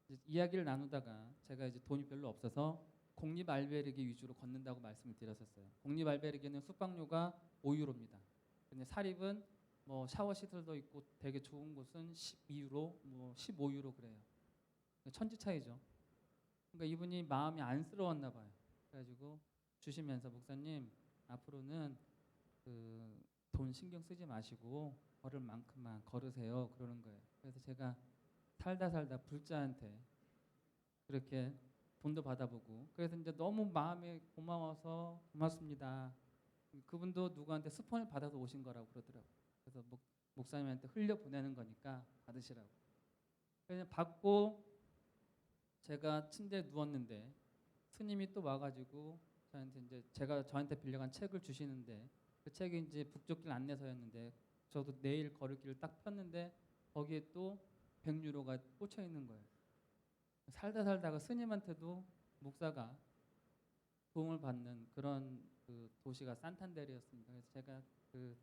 이제 이야기를 나누다가 제가 이제 돈이 별로 없어서 공립 알베르게 위주로 걷는다고 말씀을 드렸었어요. 공립 알베르게는 숙박료가 5유로입니다. 근데 사립은 뭐 샤워 시설도 있고 되게 좋은 곳은 12유로, 뭐 15유로 그래요. 천지 차이죠. 그러니까 이분이 마음이 안쓰러웠나 봐요. 그래가지고 주시면서 목사님 앞으로는 그 돈 신경 쓰지 마시고 걸을 만큼만 걸으세요 그러는 거예요. 그래서 제가 살다 불자한테 그렇게 돈도 받아보고 그래서 이제 너무 마음이 고마워서 고맙습니다. 그분도 누구한테 스폰을 받아서 오신 거라고 그러더라고요. 그래서 목사님한테 흘려 보내는 거니까 받으시라고. 그냥 받고 제가 침대에 누웠는데 스님이 또 와가지고 저한테 이제 제가 저한테 빌려간 책을 주시는데 그 책이 이제 북쪽길 안내서였는데 저도 내일 걸을 길을 딱 폈는데 거기에 또 100유로가 꽂혀 있는 거예요. 살다가 스님한테도 목사가 도움을 받는 그런 그 도시가 산탄데르였습니다. 그래서 제가 그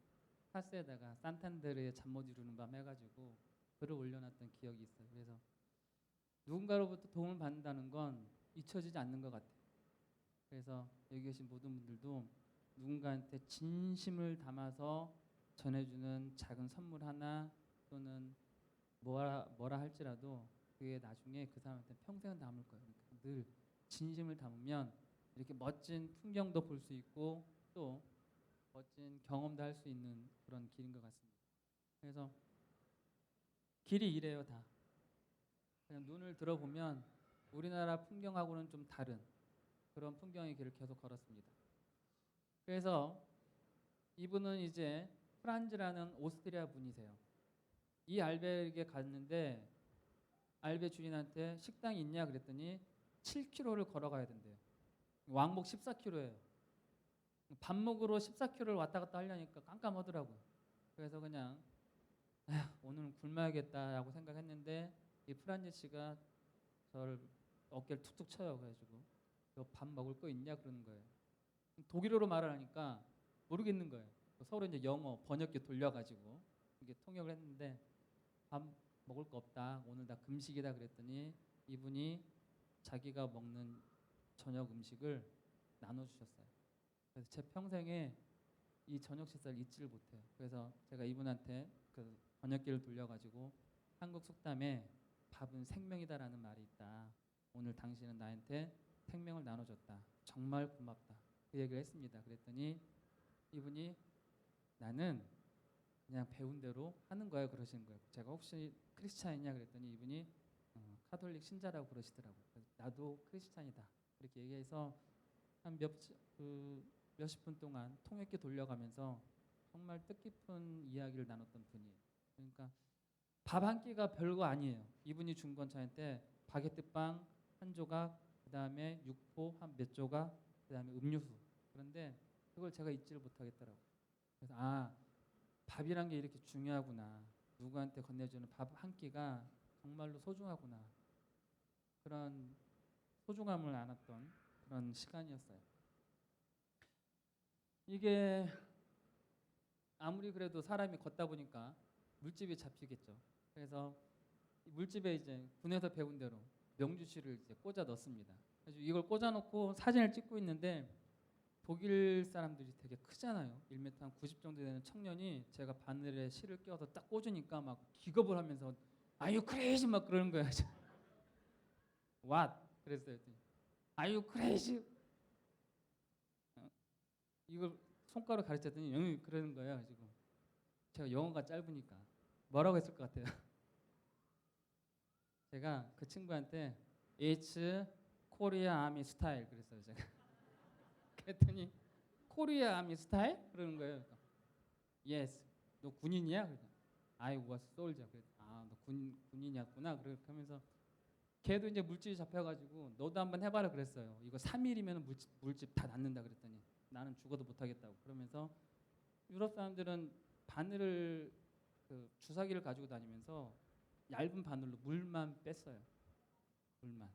파스에다가 산탄데르의 잠 못 이루는 밤 해가지고 글을 올려놨던 기억이 있어요. 그래서 누군가로부터 도움을 받는다는 건 잊혀지지 않는 것 같아요. 그래서 여기 계신 모든 분들도 누군가한테 진심을 담아서 전해주는 작은 선물 하나 또는 뭐라 할지라도 그게 나중에 그 사람한테 평생 남을 거예요. 그러니까 늘 진심을 담으면 이렇게 멋진 풍경도 볼 수 있고 또 멋진 경험도 할 수 있는 그런 길인 것 같습니다. 그래서 길이 이래요 다. 그냥 눈을 들어보면 우리나라 풍경하고는 좀 다른 그런 풍경의 길을 계속 걸었습니다. 그래서 이분은 이제 프란즈라는 오스트리아 분이세요. 이 알베르게 갔는데 알베 주인한테 식당이 있냐 그랬더니 7km를 걸어가야 된대요. 왕복 14km예요. 밥 먹으러 14km를 왔다 갔다 하려니까 깜깜하더라고요. 그래서 그냥 오늘은 굶어야겠다라고 생각했는데 이 프란즈 씨가 저를 어깨를 툭툭 쳐요. 그래가지고 너 밥 먹을 거 있냐 그러는 거예요. 독일어로 말을 하니까 모르겠는 거예요. 서로 이제 영어 번역기 돌려가지고 이게 통역을 했는데 밥 먹을 거 없다. 오늘 다 금식이다 그랬더니 이분이 자기가 먹는 저녁 음식을 나눠주셨어요. 그래서 제 평생에 이 저녁 식사를 잊지를 못해요. 그래서 제가 이분한테 그 번역기를 돌려가지고 한국 속담에 밥은 생명이다라는 말이 있다. 오늘 당신은 나한테 생명을 나눠줬다. 정말 고맙다. 그 얘기를 했습니다. 그랬더니 이분이 나는 그냥 배운 대로 하는 거야 그러시는 거예요. 제가 혹시 크리스찬이냐 그랬더니 이분이 카톨릭 신자라고 그러시더라고요. 그래서 나도 크리스찬이다. 그렇게 얘기해서 한 몇십 분 동안 통역기 돌려가면서 정말 뜻깊은 이야기를 나눴던 분이에요. 그러니까 밥 한 끼가 별거 아니에요. 이분이 준 건 저한테 바게트빵 한 조각, 그 다음에 육포 한 몇 조각, 그 다음에 음료수. 그런데 그걸 제가 잊지를 못하겠더라고요. 그래서 밥이란 게 이렇게 중요하구나. 누구한테 건네주는 밥 한 끼가 정말로 소중하구나. 그런 소중함을 알았던 그런 시간이었어요. 이게 아무리 그래도 사람이 걷다 보니까 물집이 잡히겠죠. 그래서 물집에 이제 군에서 배운 대로 명주실을 이제 꽂아 넣습니다. 그래서 이걸 꽂아 놓고 사진을 찍고 있는데 독일 사람들이 되게 크잖아요. 1m 한 90 정도 되는 청년이 제가 바늘에 실을 껴서 딱 꽂으니까 막 기겁을 하면서 Are you crazy? 막 그러는 거예요. What? 그랬어요. Are you crazy? 이걸 손가락 가르쳤더니 영이 그러는 거예요. 지금 제가 영어가 짧으니까 뭐라고 했을 것 같아요. 제가 그 친구한테 It's Korea Army Style 그랬어요. 제가 그랬더니 Korea Army Style 그러는 거예요. 그러니까, Yes. 너 군인이야? 그러니까, I was soldier. 너 군인이었구나. 그렇게 하면서 걔도 이제 물집이 잡혀가지고 너도 한번 해봐라 그랬어요. 이거 3일이면 물집 다 낫는다 그랬더니 나는 죽어도 못하겠다고. 그러면서 유럽 사람들은 바늘을 그 주사기를 가지고 다니면서 얇은 바늘로 물만 뺐어요. 물만.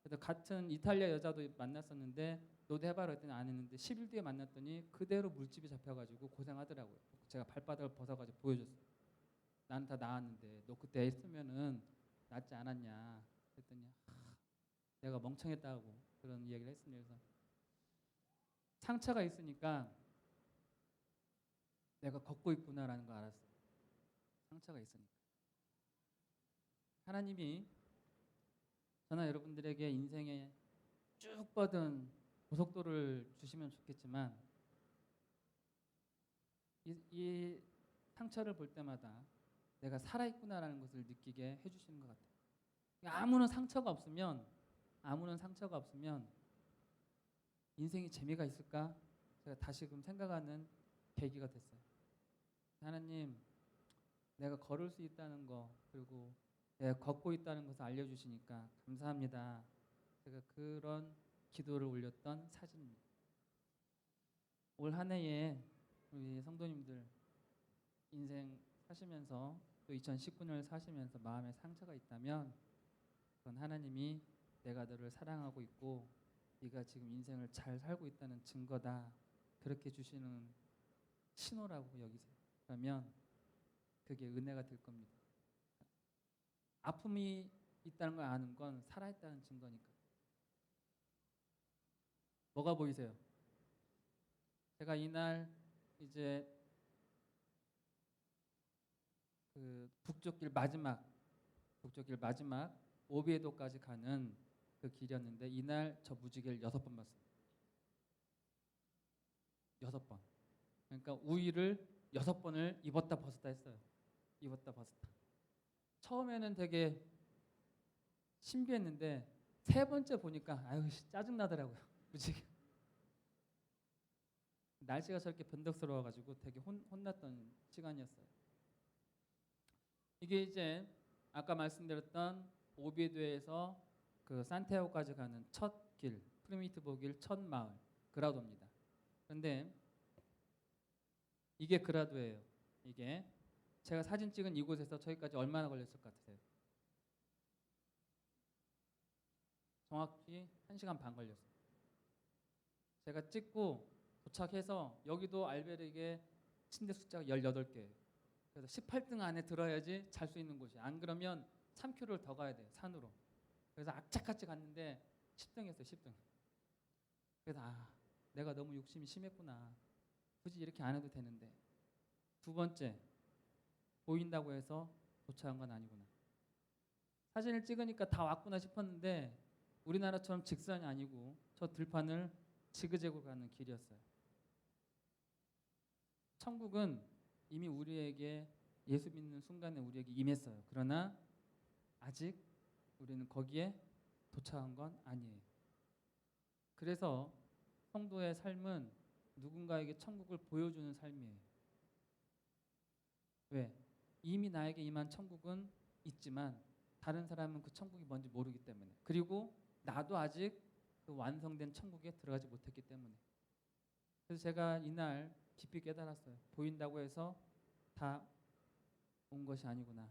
그래서 같은 이탈리아 여자도 만났었는데 너도 해봐라 했더니 안 했는데 10일 뒤에 만났더니 그대로 물집이 잡혀가지고 고생하더라고요. 제가 발바닥을 벗어가지고 보여줬어요. 나는 다 나았는데 너 그때 했으면은 낫지 않았냐 그랬더니 내가 멍청했다고 그런 이야기를 했습니다. 그래서 상처가 있으니까 내가 걷고 있구나라는 걸 알았어요. 상처가 있으니까. 하나님이 저나 여러분들에게 인생에 쭉 뻗은 고속도로를 주시면 좋겠지만 이 상처를 볼 때마다 내가 살아있구나라는 것을 느끼게 해주시는 것 같아요. 아무런 상처가 없으면 인생이 재미가 있을까? 제가 다시금 생각하는 계기가 됐어요. 하나님, 내가 걸을 수 있다는 거 그리고 내가 걷고 있다는 것을 알려주시니까 감사합니다. 제가 그런 기도를 올렸던 사진입니다. 올 한 해에 우리 성도님들 인생 사시면서 또 2019년을 사시면서 마음에 상처가 있다면 그건 하나님이 내가 너를 사랑하고 있고 네가 지금 인생을 잘 살고 있다는 증거다. 그렇게 주시는 신호라고 여기세요. 그러면 그게 은혜가 될 겁니다. 아픔이 있다는 걸 아는 건 살아있다는 증거니까. 뭐가 보이세요? 제가 이날 이제 그 북쪽길 마지막 오비에도까지 가는 그 길이었는데 이날 저 무지개를 6번 봤어요. 6번. 그러니까 우위를 6번을 입었다 벗었다 했어요. 입었다 벗었다. 처음에는 되게 신비했는데 세 번째 보니까 아유 짜증 나더라고요. 무지개. 날씨가 저렇게 변덕스러워가지고 되게 혼났던 시간이었어요. 이게 이제 아까 말씀드렸던 오비에도에서 그 산티아고까지 가는 첫 길, 프리미티보 길 첫 마을 그라도입니다. 그런데 이게 그라도예요. 이게 제가 사진 찍은 이곳에서 저기까지 얼마나 걸렸을 것 같으세요? 정확히 1시간 반 걸렸어요. 제가 찍고 도착해서 여기도 알베르게 침대 숫자가 18개예요. 그래서 18등 안에 들어야지 잘 수 있는 곳이. 안 그러면 3km를 더 가야 돼요. 산으로. 그래서 악착같이 갔는데 10등이었어요. 10등. 그래서 내가 너무 욕심이 심했구나. 굳이 이렇게 안 해도 되는데. 두 번째, 보인다고 해서 도착한 건 아니구나. 사진을 찍으니까 다 왔구나 싶었는데 우리나라처럼 직선이 아니고 저 들판을 지그재그로 가는 길이었어요. 천국은 이미 우리에게 예수 믿는 순간에 우리에게 임했어요. 그러나 아직 우리는 거기에 도착한 건 아니에요. 그래서 성도의 삶은 누군가에게 천국을 보여주는 삶이에요. 왜? 이미 나에게 임한 천국은 있지만 다른 사람은 그 천국이 뭔지 모르기 때문에, 그리고 나도 아직 그 완성된 천국에 들어가지 못했기 때문에. 그래서 제가 이날 깊이 깨달았어요. 보인다고 해서 다 온 것이 아니구나.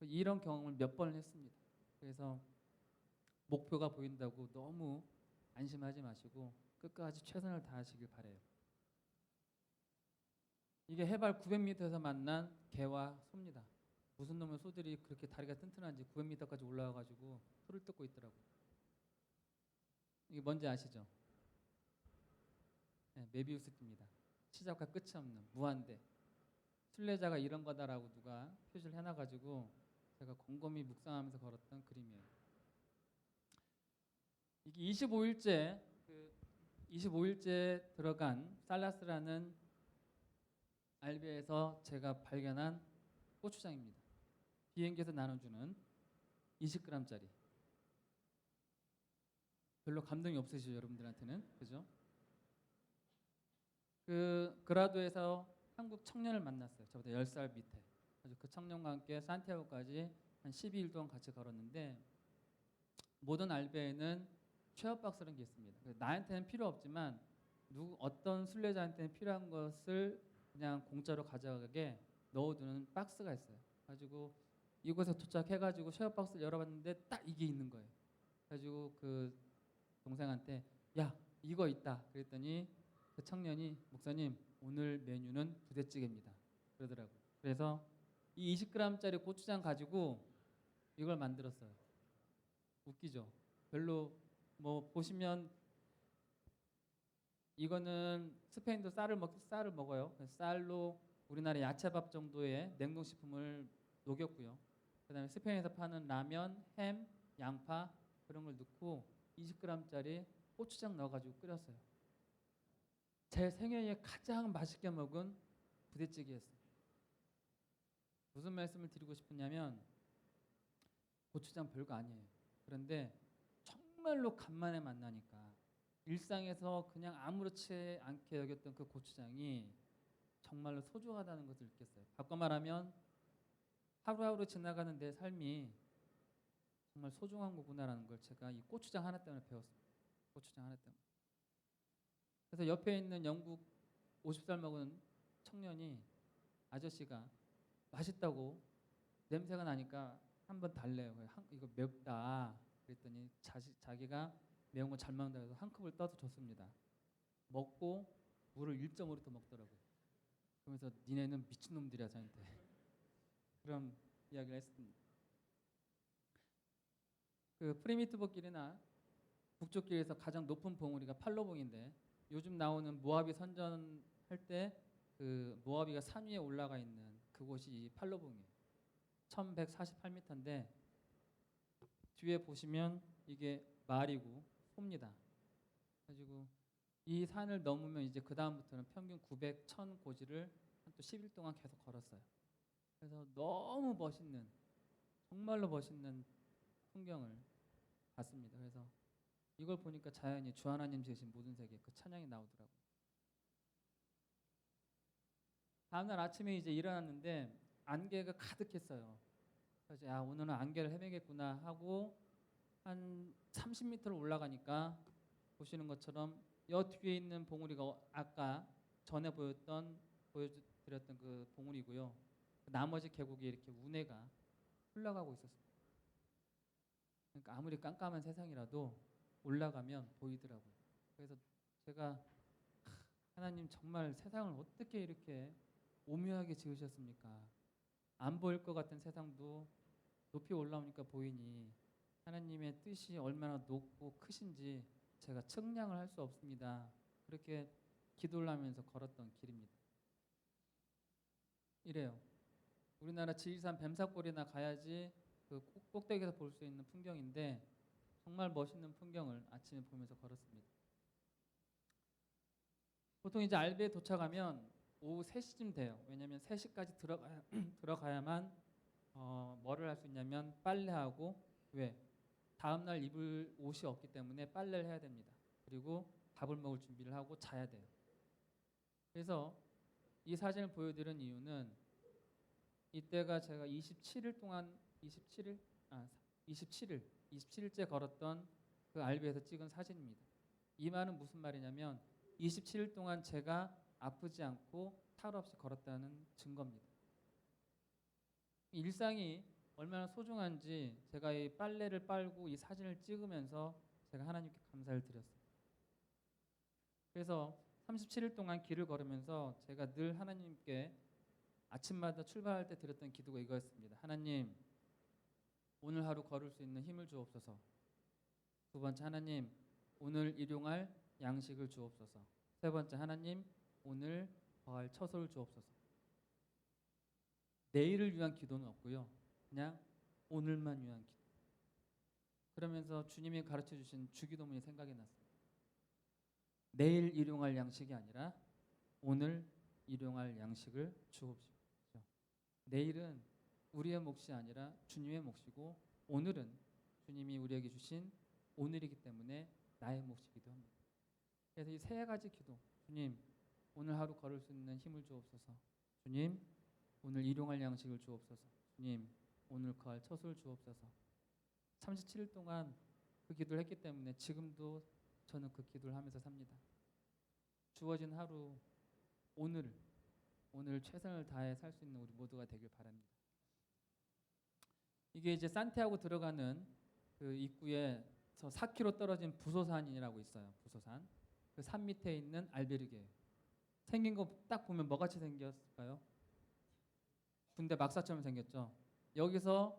이런 경험을 몇 번을 했습니다. 그래서 목표가 보인다고 너무 안심하지 마시고 끝까지 최선을 다하시길 바라요. 이게 해발 900m에서 만난 개와 소입니다. 무슨 놈의 소들이 그렇게 다리가 튼튼한지 900m까지 올라와가지고 소를 뜯고 있더라고요. 이게 뭔지 아시죠? 네, 메비우스 띠입니다. 시작과 끝이 없는 무한대. 순례자가 이런 거다라고 누가 표시를 해놔가지고 제가 곰곰이 묵상하면서 걸었던 그림이에요. 이게 25일째 들어간 살라스라는 알베에서 제가 발견한 고추장입니다. 비행기에서 나눠주는 20g짜리. 별로 감동이 없으시죠, 여러분들한테는? 그죠? 그 그라도에서 한국 청년을 만났어요. 저보다 10살 밑에. 그래서 그 청년과 함께 산티아고까지 한 12일 동안 같이 걸었는데 모든 알베에는 취업박스라는 게 있습니다. 나한테는 필요 없지만 어떤 순례자한테는 필요한 것을 그냥 공짜로 가져가게 넣어두는 박스가 있어요. 가지고 이곳에 도착해가지고 쉐어박스를 열어봤는데 딱 이게 있는 거예요. 그래가지고 그 동생한테 야 이거 있다 그랬더니 그 청년이 목사님 오늘 메뉴는 부대찌개입니다 그러더라고요. 그래서 이 20g짜리 고추장 가지고 이걸 만들었어요. 웃기죠? 별로 뭐 보시면 이거는 스페인도 쌀을 먹어요. 그래서 쌀로 우리나라 야채밥 정도의 냉동식품을 녹였고요. 그다음에 스페인에서 파는 라면, 햄, 양파 그런 걸 넣고 20g짜리 고추장 넣어가지고 끓였어요. 제 생애에 가장 맛있게 먹은 부대찌개였어요. 무슨 말씀을 드리고 싶으냐면 고추장 별거 아니에요. 그런데 정말로 간만에 만나니까 일상에서 그냥 아무렇지 않게 여겼던 그 고추장이 정말로 소중하다는 것을 느꼈어요. 바꿔 말하면 하루하루 지나가는 내 삶이 정말 소중한 거구나라는 걸 제가 이 고추장 하나 때문에 배웠습니다. 고추장 하나 때문에. 그래서 옆에 있는 영국 50살 먹은 청년이 아저씨가 맛있다고 냄새가 나니까 한번 달래요. 이거 맵다. 그랬더니 자기가 매운 거 잘 먹는다 해서 한 컵을 떠서 줬습니다. 먹고 물을 1.5리터 더 먹더라고요. 그러면서 니네는 미친놈들이야 저한테. 그런 이야기를 했습니다. 그 프리미티보 길이나 북쪽 길에서 가장 높은 봉우리가 팔로봉인데 요즘 나오는 모하비 선전할 때 그 모하비가 산 위에 올라가 있는 그곳이 이 팔로봉이에요. 1148m인데 뒤에 보시면 이게 말이고 소입니다. 가지고 이 산을 넘으면 이제 그 다음부터는 평균 900, 1000 고지를 한 또 10일 동안 계속 걸었어요. 그래서 너무 멋있는 정말로 멋있는 풍경을 봤습니다. 그래서 이걸 보니까 자연히 주 하나님 지으신 모든 세계 그 찬양이 나오더라고요. 다음날 아침에 이제 일어났는데 안개가 가득했어요. 그래서 야 오늘은 안개를 헤매겠구나 하고 한 30m를 올라가니까 보시는 것처럼 여 뒤에 있는 봉우리가 아까 전에 보여드렸던 그 봉우리고요. 나머지 계곡에 이렇게 운해가 흘러가고 있었습니다. 그러니까 아무리 깜깜한 세상이라도 올라가면 보이더라고요. 그래서 제가 하나님 정말 세상을 어떻게 이렇게 오묘하게 지으셨습니까? 안 보일 것 같은 세상도 높이 올라오니까 보이니 하나님의 뜻이 얼마나 높고 크신지 제가 측량을 할 수 없습니다. 그렇게 기도를 하면서 걸었던 길입니다. 이래요. 우리나라 지리산 뱀사골이나 가야지 그 꼭대기에서 볼 수 있는 풍경인데 정말 멋있는 풍경을 아침에 보면서 걸었습니다. 보통 이제 알베에 도착하면 오후 3시쯤 돼요. 왜냐하면 3시까지 들어가야만 뭐를 할 수 있냐면 빨래하고 왜? 다음날 입을 옷이 없기 때문에 빨래를 해야 됩니다. 그리고 밥을 먹을 준비를 하고 자야 돼요. 그래서 이 사진을 보여드린 이유는 이때가 제가 27일째 걸었던 그 알베에서 찍은 사진입니다. 이 말은 무슨 말이냐면 27일 동안 제가 아프지 않고 탈 없이 걸었다는 증거입니다. 일상이 얼마나 소중한지 제가 이 빨래를 빨고 이 사진을 찍으면서 제가 하나님께 감사를 드렸어요. 그래서 37일 동안 길을 걸으면서 제가 늘 하나님께 아침마다 출발할 때 드렸던 기도가 이거였습니다. 하나님, 오늘 하루 걸을 수 있는 힘을 주옵소서. 두 번째, 하나님, 오늘 일용할 양식을 주옵소서. 세 번째, 하나님, 오늘 거할 처소를 주옵소서. 내일을 위한 기도는 없고요. 그냥 오늘만 위한 기도. 그러면서 주님이 가르쳐 주신 주기도문이 생각이 났습니다. 내일 일용할 양식이 아니라 오늘 일용할 양식을 주옵시오. 내일은 우리의 몫이 아니라 주님의 몫이고 오늘은 주님이 우리에게 주신 오늘이기 때문에 나의 몫이기도 합니다. 그래서 이 세 가지 기도, 주님 오늘 하루 걸을 수 있는 힘을 주옵소서. 주님 오늘 일용할 양식을 주옵소서. 주님 오늘 거할 처소를 주옵소서. 37일 동안 그 기도를 했기 때문에 지금도 저는 그 기도를 하면서 삽니다. 주어진 하루 오늘 최선을 다해 살 수 있는 우리 모두가 되길 바랍니다. 이게 이제 산티아고 들어가는 그 입구에서 4km 떨어진 부소산이라고 있어요. 부소산. 그 산 밑에 있는 알베르게예요. 생긴 거 딱 보면 뭐같이 생겼을까요? 군대 막사처럼 생겼죠. 여기서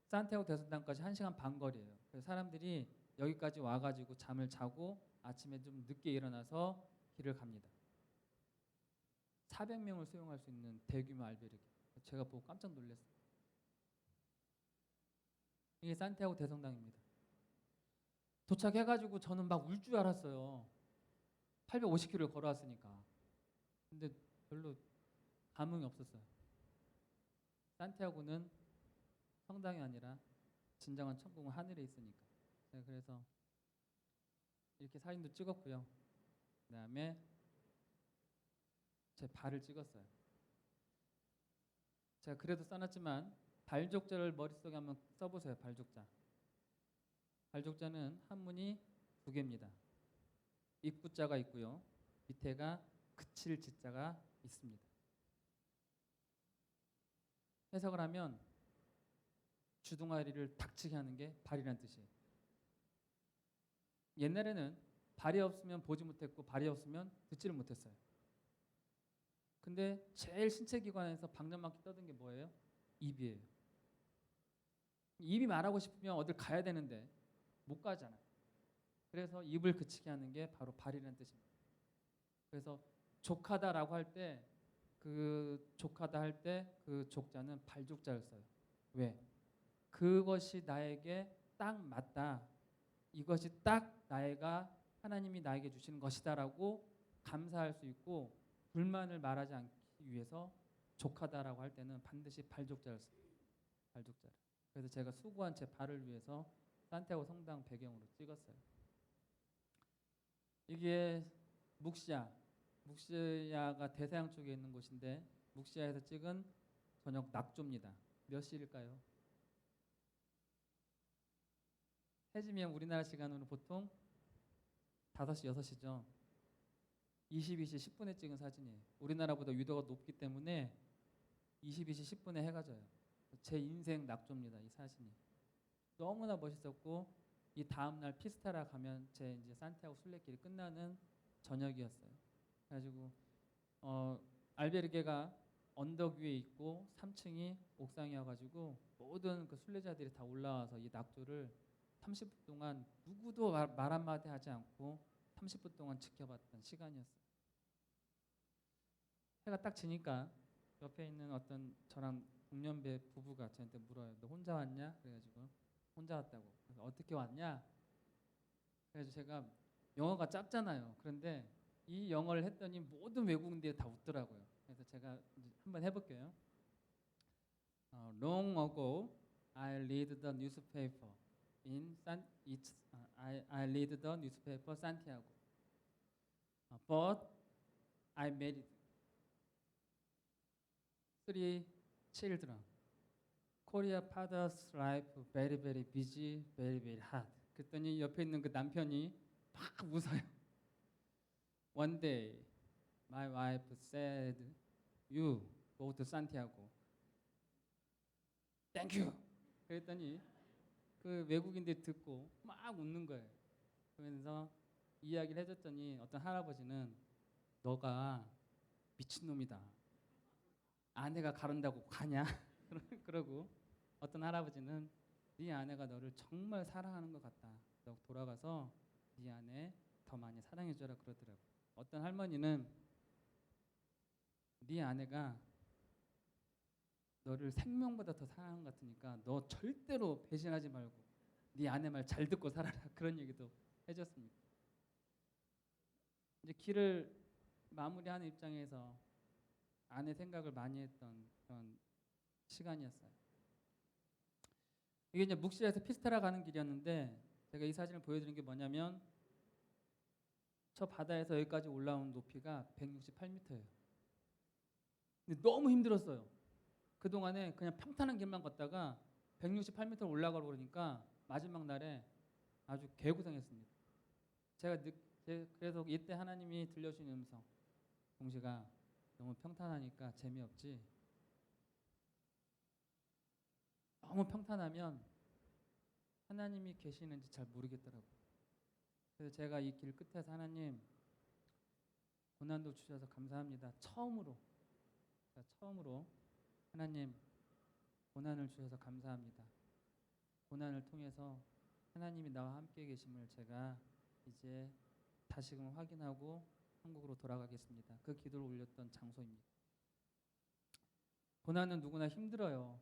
산티아고 대성당까지 1시간 반 거리예요. 그래서 사람들이 여기까지 와가지고 잠을 자고 아침에 좀 늦게 일어나서 길을 갑니다. 400명을 수용할 수 있는 대규모 알베르게. 제가 보고 깜짝 놀랐어요. 이게 산티아고 대성당입니다. 도착해가지고 저는 막 울 줄 알았어요. 850km를 걸어왔으니까. 근데 별로 감흥이 없었어요. 산티아고는 성당이 아니라 진정한 천국은 하늘에 있으니까. 그래서 이렇게 사진도 찍었고요. 그 다음에 제 발을 찍었어요. 제가 그래도 써놨지만 발족자를 머릿속에 한번 써보세요. 발족자. 발족자는 한문이 2개입니다. 입구자가 있고요. 밑에가 그칠 지자가 있습니다. 해석을 하면 주둥아리를 닥치게 하는 게 발이란 뜻이에요. 옛날에는 발이 없으면 보지 못했고 발이 없으면 듣지를 못했어요. 근데 제일 신체 기관에서 방정맞게 떠든 게 뭐예요? 입이에요. 입이 말하고 싶으면 어딜 가야 되는데 못 가잖아요. 그래서 입을 그치게 하는 게 바로 발이라는 뜻입니다. 그래서 족하다라고 할 때 그 족하다 할 때 그 족자는 발족자를 써요. 왜? 그것이 나에게 딱 맞다. 이것이 딱 하나님이 나에게 주시는 것이다라고 감사할 수 있고 불만을 말하지 않기 위해서 족하다라고 할 때는 반드시 발족자를 써요. 발족자를. 그래서 제가 수고한 제 발을 위해서 산티아고 성당 배경으로 찍었어요. 이게 묵시아가 대서양 쪽에 있는 곳인데 묵시아에서 찍은 저녁 낙조입니다. 몇 시일까요? 해지면 우리나라 시간으로 보통 5시, 6시죠. 22시 10분에 찍은 사진이에요. 우리나라보다 위도가 높기 때문에 22시 10분에 해가 져요. 제 인생 낙조입니다. 이 사진이. 너무나 멋있었고 이 다음날 피스타라 가면 제 이제 산티아고 순례길이 끝나는 저녁이었어요. 그래가지고 알베르게가 언덕 위에 있고 3층이 옥상이어가지고 모든 그 순례자들이 다 올라와서 이 낙조를 30분 동안 누구도 말 한마디 하지 않고 30분 동안 지켜봤던 시간이었어요. 해가 딱 지니까 옆에 있는 어떤 저랑 동년배 부부가 저한테 물어요. 너 혼자 왔냐? 그래가지고 혼자 왔다고. 그래서 어떻게 왔냐? 그래서 제가 영어가 짧잖아요. 그런데 이 영어를 했더니 모든 외국인들이 다 웃더라고요. 그래서 제가 이제 한번 해볼게요. Long ago, I read the newspaper I read the newspaper Santiago. But I married 3 children. Korea father's life very very busy, very very hard. 그랬더니 옆에 있는 그 남편이 막 웃어요. One day, my wife said, "You go to Santiago." Thank you. 그랬더니 그 외국인들이 듣고 막 웃는 거예요. 그러면서 이야기를 해줬더니 어떤 할아버지는 너가 미친놈이다. 아내가 가른다고 가냐? 그러고 어떤 할아버지는 네 아내가 너를 정말 사랑하는 것 같다. 너 돌아가서 네 아내 더 많이 사랑해줘라 그러더라고. 어떤 할머니는 네 아내가 너를 생명보다 더 사랑하는 것 같으니까 너 절대로 배신하지 말고 네 아내 말 잘 듣고 살아라. 그런 얘기도 해줬습니다. 이제 길을 마무리하는 입장에서 아내 생각을 많이 했던 그런 시간이었어요. 이게 이제 묵시아에서 피스타라 가는 길이었는데 제가 이 사진을 보여드린 게 뭐냐면 저 바다에서 여기까지 올라온 높이가 168m예요. 근데 너무 힘들었어요. 그동안에 그냥 평탄한 길만 걷다가 168m 올라가고 그러니까 마지막 날에 아주 개고생했습니다. 그래서 이때 하나님이 들려주신 음성, 동시가 너무 평탄하니까 재미없지. 너무 평탄하면 하나님이 계시는지 잘 모르겠더라고요. 그래서 제가 이 길 끝에서 하나님 고난도 주셔서 감사합니다. 처음으로 하나님 고난을 주셔서 감사합니다. 고난을 통해서 하나님이 나와 함께 계심을 제가 이제 다시금 확인하고 한국으로 돌아가겠습니다. 그 기도를 올렸던 장소입니다. 고난은 누구나 힘들어요.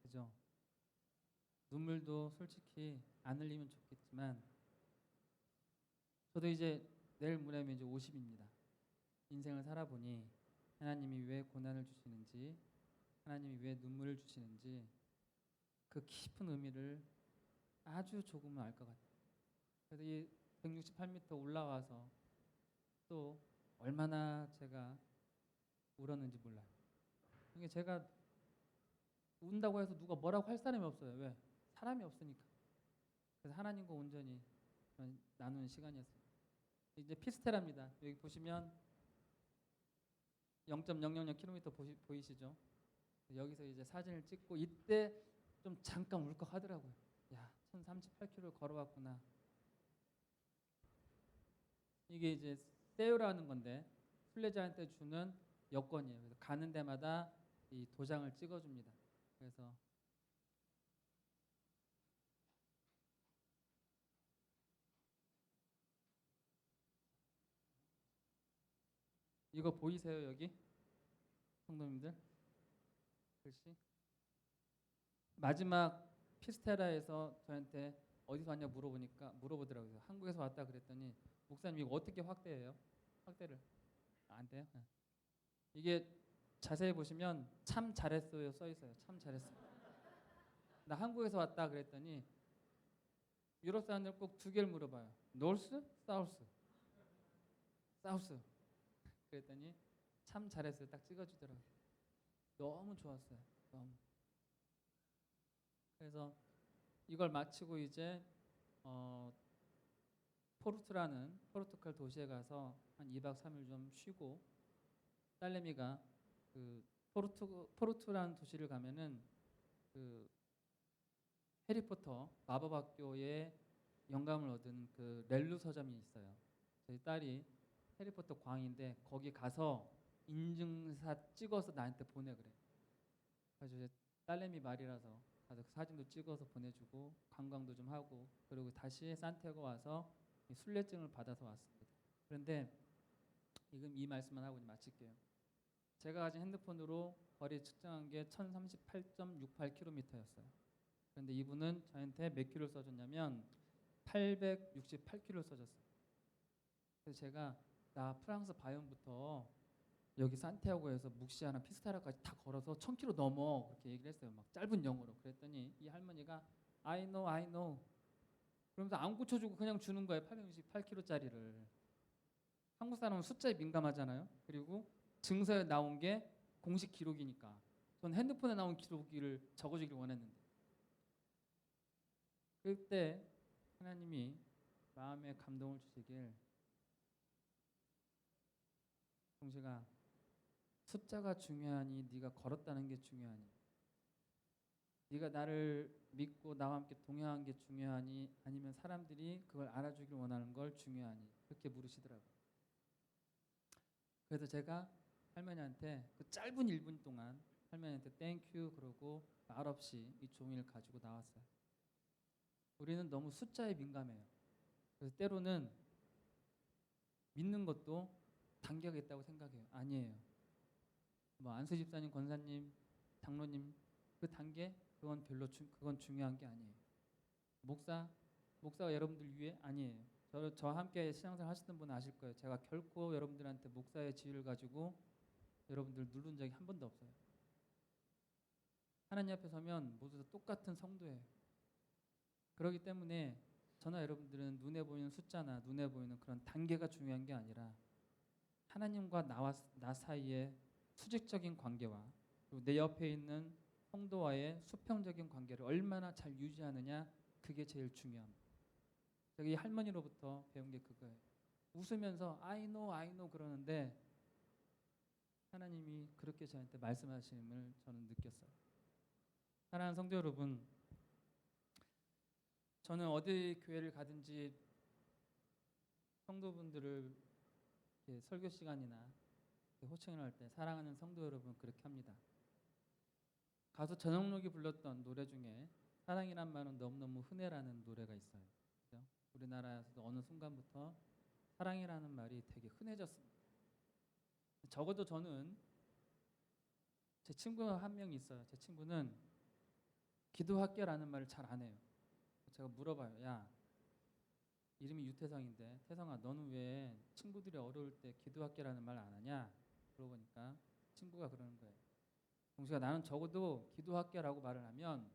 그죠? 눈물도 솔직히 안 흘리면 좋겠지만 저도 이제 내일 모레면 이제 50입니다. 인생을 살아보니 하나님이 왜 고난을 주시는지, 하나님이 왜 눈물을 주시는지 그 깊은 의미를 아주 조금은 알 것 같아요. 그래서 이 168m 올라와서 또 얼마나 제가 울었는지 몰라요. 이게 제가 운다고 해서 누가 뭐라고 할 사람이 없어요. 왜? 사람이 없으니까. 그래서 하나님과 온전히 나누는 시간이었어요. 이제 피스테라입니다. 여기 보시면 0.000km 보이시죠? 여기서 이제 사진을 찍고 이때 좀 잠깐 울컥하더라고요. 야, 1038km 걸어왔구나. 이게 이제 세요라는 건데 순례자한테 주는 여권이에요. 그래서 가는 데마다 이 도장을 찍어줍니다. 그래서 이거 보이세요 여기? 성도님들? 글씨? 마지막 피스테라에서 저한테 어디서 왔냐 물어보더라고요. 한국에서 왔다 그랬더니 목사님 이거 어떻게 확대해요? 확대를 안 돼요? 네. 이게 자세히 보시면 참 잘했어요 써 있어요. 참 잘했어. 나 한국에서 왔다 그랬더니 유럽 사람들 꼭 두 개를 물어봐요. 노스, 사우스. 사우스. 그랬더니 참 잘했어요. 딱 찍어주더라고요. 너무 좋았어요. 너무. 그래서 이걸 마치고 이제 포르투라는 포르투갈 도시에 가서 한 2박 3일 좀 쉬고 딸내미가 그 포르투라는 도시를 가면은 그 해리포터 마법학교에 영감을 얻은 그 렐루 서점이 있어요. 저희 딸이 해리포터 광인데 거기 가서 인증사 찍어서 나한테 보내 그래. 그래서 이제 딸내미 말이라서 가서 그 사진도 찍어서 보내주고 관광도 좀 하고 그리고 다시 산티아고 와서 순례증을 받아서 왔습니다. 그런데 지금 이 말씀만 하고 마칠게요. 제가 가진 핸드폰으로 거리 측정한 게 1038.68km였어요. 그런데 이분은 저한테 몇 킬로 써줬냐면 868km 써줬어요. 그래서 제가 나 프랑스 바이온부터 여기 산티아고에서 묵시아나 피스타라까지 다 걸어서 1000km 넘어 그렇게 얘기를 했어요. 막 짧은 영어로. 그랬더니 이 할머니가 I know 그러면서 안 고쳐주고 그냥 주는 거예요. 868km짜리를. 한국 사람은 숫자에 민감하잖아요. 그리고 증서에 나온 게 공식 기록이니까 전 핸드폰에 나온 기록을 적어주길 원했는데 그때 하나님이 마음에 감동을 주시길 동식아 숫자가 중요하니 네가 걸었다는 게 중요하니 네가 나를 믿고 나와 함께 동행한 게 중요하니 아니면 사람들이 그걸 알아주길 원하는 걸 중요하니 그렇게 물으시더라고요. 그래서 제가 할머니한테 그 짧은 1분 동안 할머니한테 땡큐 그러고 말없이 이 종이를 가지고 나왔어요. 우리는 너무 숫자에 민감해요. 그래서 때로는 믿는 것도 단계가 있다고 생각해요. 아니에요. 뭐 안수 집사님, 권사님, 장로님 그 단계 그건 그건 중요한 게 아니에요. 목사가 여러분들 위해 아니에요. 저와 함께 신앙생활 하시는 분은 아실 거예요. 제가 결코 여러분들한테 목사의 지위를 가지고 여러분들 누른 적이 한 번도 없어요. 하나님 앞에 서면 모두 다 똑같은 성도예요. 그렇기 때문에 저나 여러분들은 눈에 보이는 숫자나 눈에 보이는 그런 단계가 중요한 게 아니라 하나님과 나 사이의 수직적인 관계와 그리고 내 옆에 있는 성도와의 수평적인 관계를 얼마나 잘 유지하느냐 그게 제일 중요합니다. 제가 이 할머니로부터 배운 게 그거예요. 웃으면서 I know 그러는데 하나님이 그렇게 저한테 말씀하심을 저는 느꼈어요. 사랑하는 성도 여러분, 저는 어디 교회를 가든지 성도분들을 이렇게 설교 시간이나 호칭을 할 때 사랑하는 성도 여러분 그렇게 합니다. 가수 전영록이 불렀던 노래 중에 사랑이란 말은 너무너무 흔해라는 노래가 있어요. 그죠? 우리나라에서도 어느 순간부터 사랑이라는 말이 되게 흔해졌습니다. 적어도 저는 제 친구가 한 명 있어요. 제 친구는 기도할게라는 말을 잘 안 해요. 제가 물어봐요. 야, 이름이 유태성인데 태성아 너는 왜 친구들이 어려울 때 기도할게라는 말 안 하냐? 물어보니까 친구가 그러는 거예요. 동시가 나는 적어도 기도할게라고 말을 하면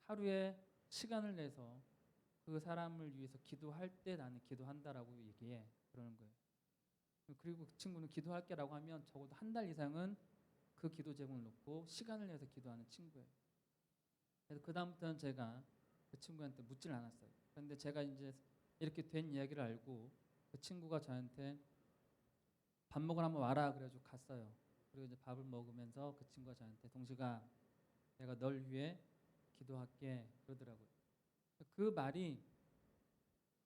하루에 시간을 내서 그 사람을 위해서 기도할 때 나는 기도한다라고 얘기해. 그러는 거예요. 그리고 그 친구는 기도할게라고 하면 적어도 한 달 이상은 그 기도 제목을 놓고 시간을 내서 기도하는 친구예요. 그래서 그 다음부터는 제가 그 친구한테 묻질 않았어요. 그런데 제가 이제 이렇게 된 이야기를 알고 그 친구가 저한테 밥 먹으러 한번 와라 그래가지고 갔어요. 그리고 이제 밥을 먹으면서 그 친구가 저한테 동식아 내가 널 위해 기도할게 그러더라고요. 그 말이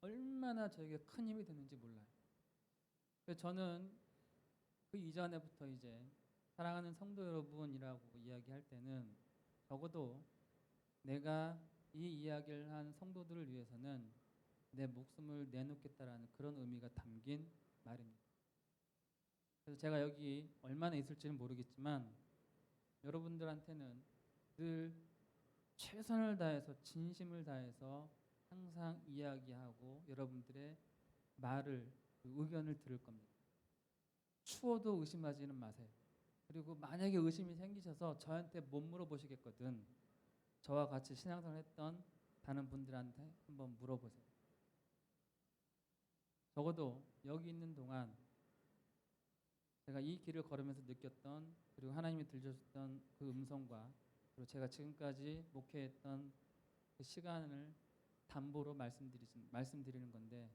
얼마나 저에게 큰 힘이 됐는지 몰라요. 그래서 저는 그 이전에부터 이제 사랑하는 성도 여러분이라고 이야기할 때는 적어도 내가 이 이야기를 한 성도들을 위해서는 내 목숨을 내놓겠다라는 그런 의미가 담긴 말입니다. 그래서 제가 여기 얼마나 있을지는 모르겠지만 여러분들한테는 늘 최선을 다해서 진심을 다해서 항상 이야기하고 여러분들의 말을 의견을 들을 겁니다. 추워도 의심하지는 마세요. 그리고 만약에 의심이 생기셔서 저한테 못 물어보시겠거든 저와 같이 신앙생활 했던 다른 분들한테 한번 물어보세요. 적어도 여기 있는 동안 제가 이 길을 걸으면서 느꼈던 그리고 하나님이 들려주셨던 그 음성과 그리고 제가 지금까지 목회했던 그 시간을 담보로 말씀드리는 건데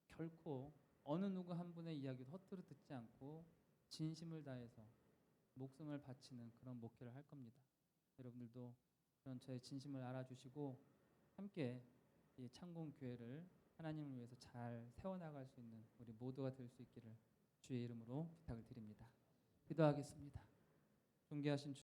결코 어느 누구 한 분의 이야기도 허투루 듣지 않고 진심을 다해서 목숨을 바치는 그런 목회를 할 겁니다. 여러분들도 그런 저의 진심을 알아주시고 함께 이 창공교회를 하나님을 위해서 잘 세워나갈 수 있는 우리 모두가 될 수 있기를 주의 이름으로 부탁을 드립니다. 기도하겠습니다. 존귀하신 주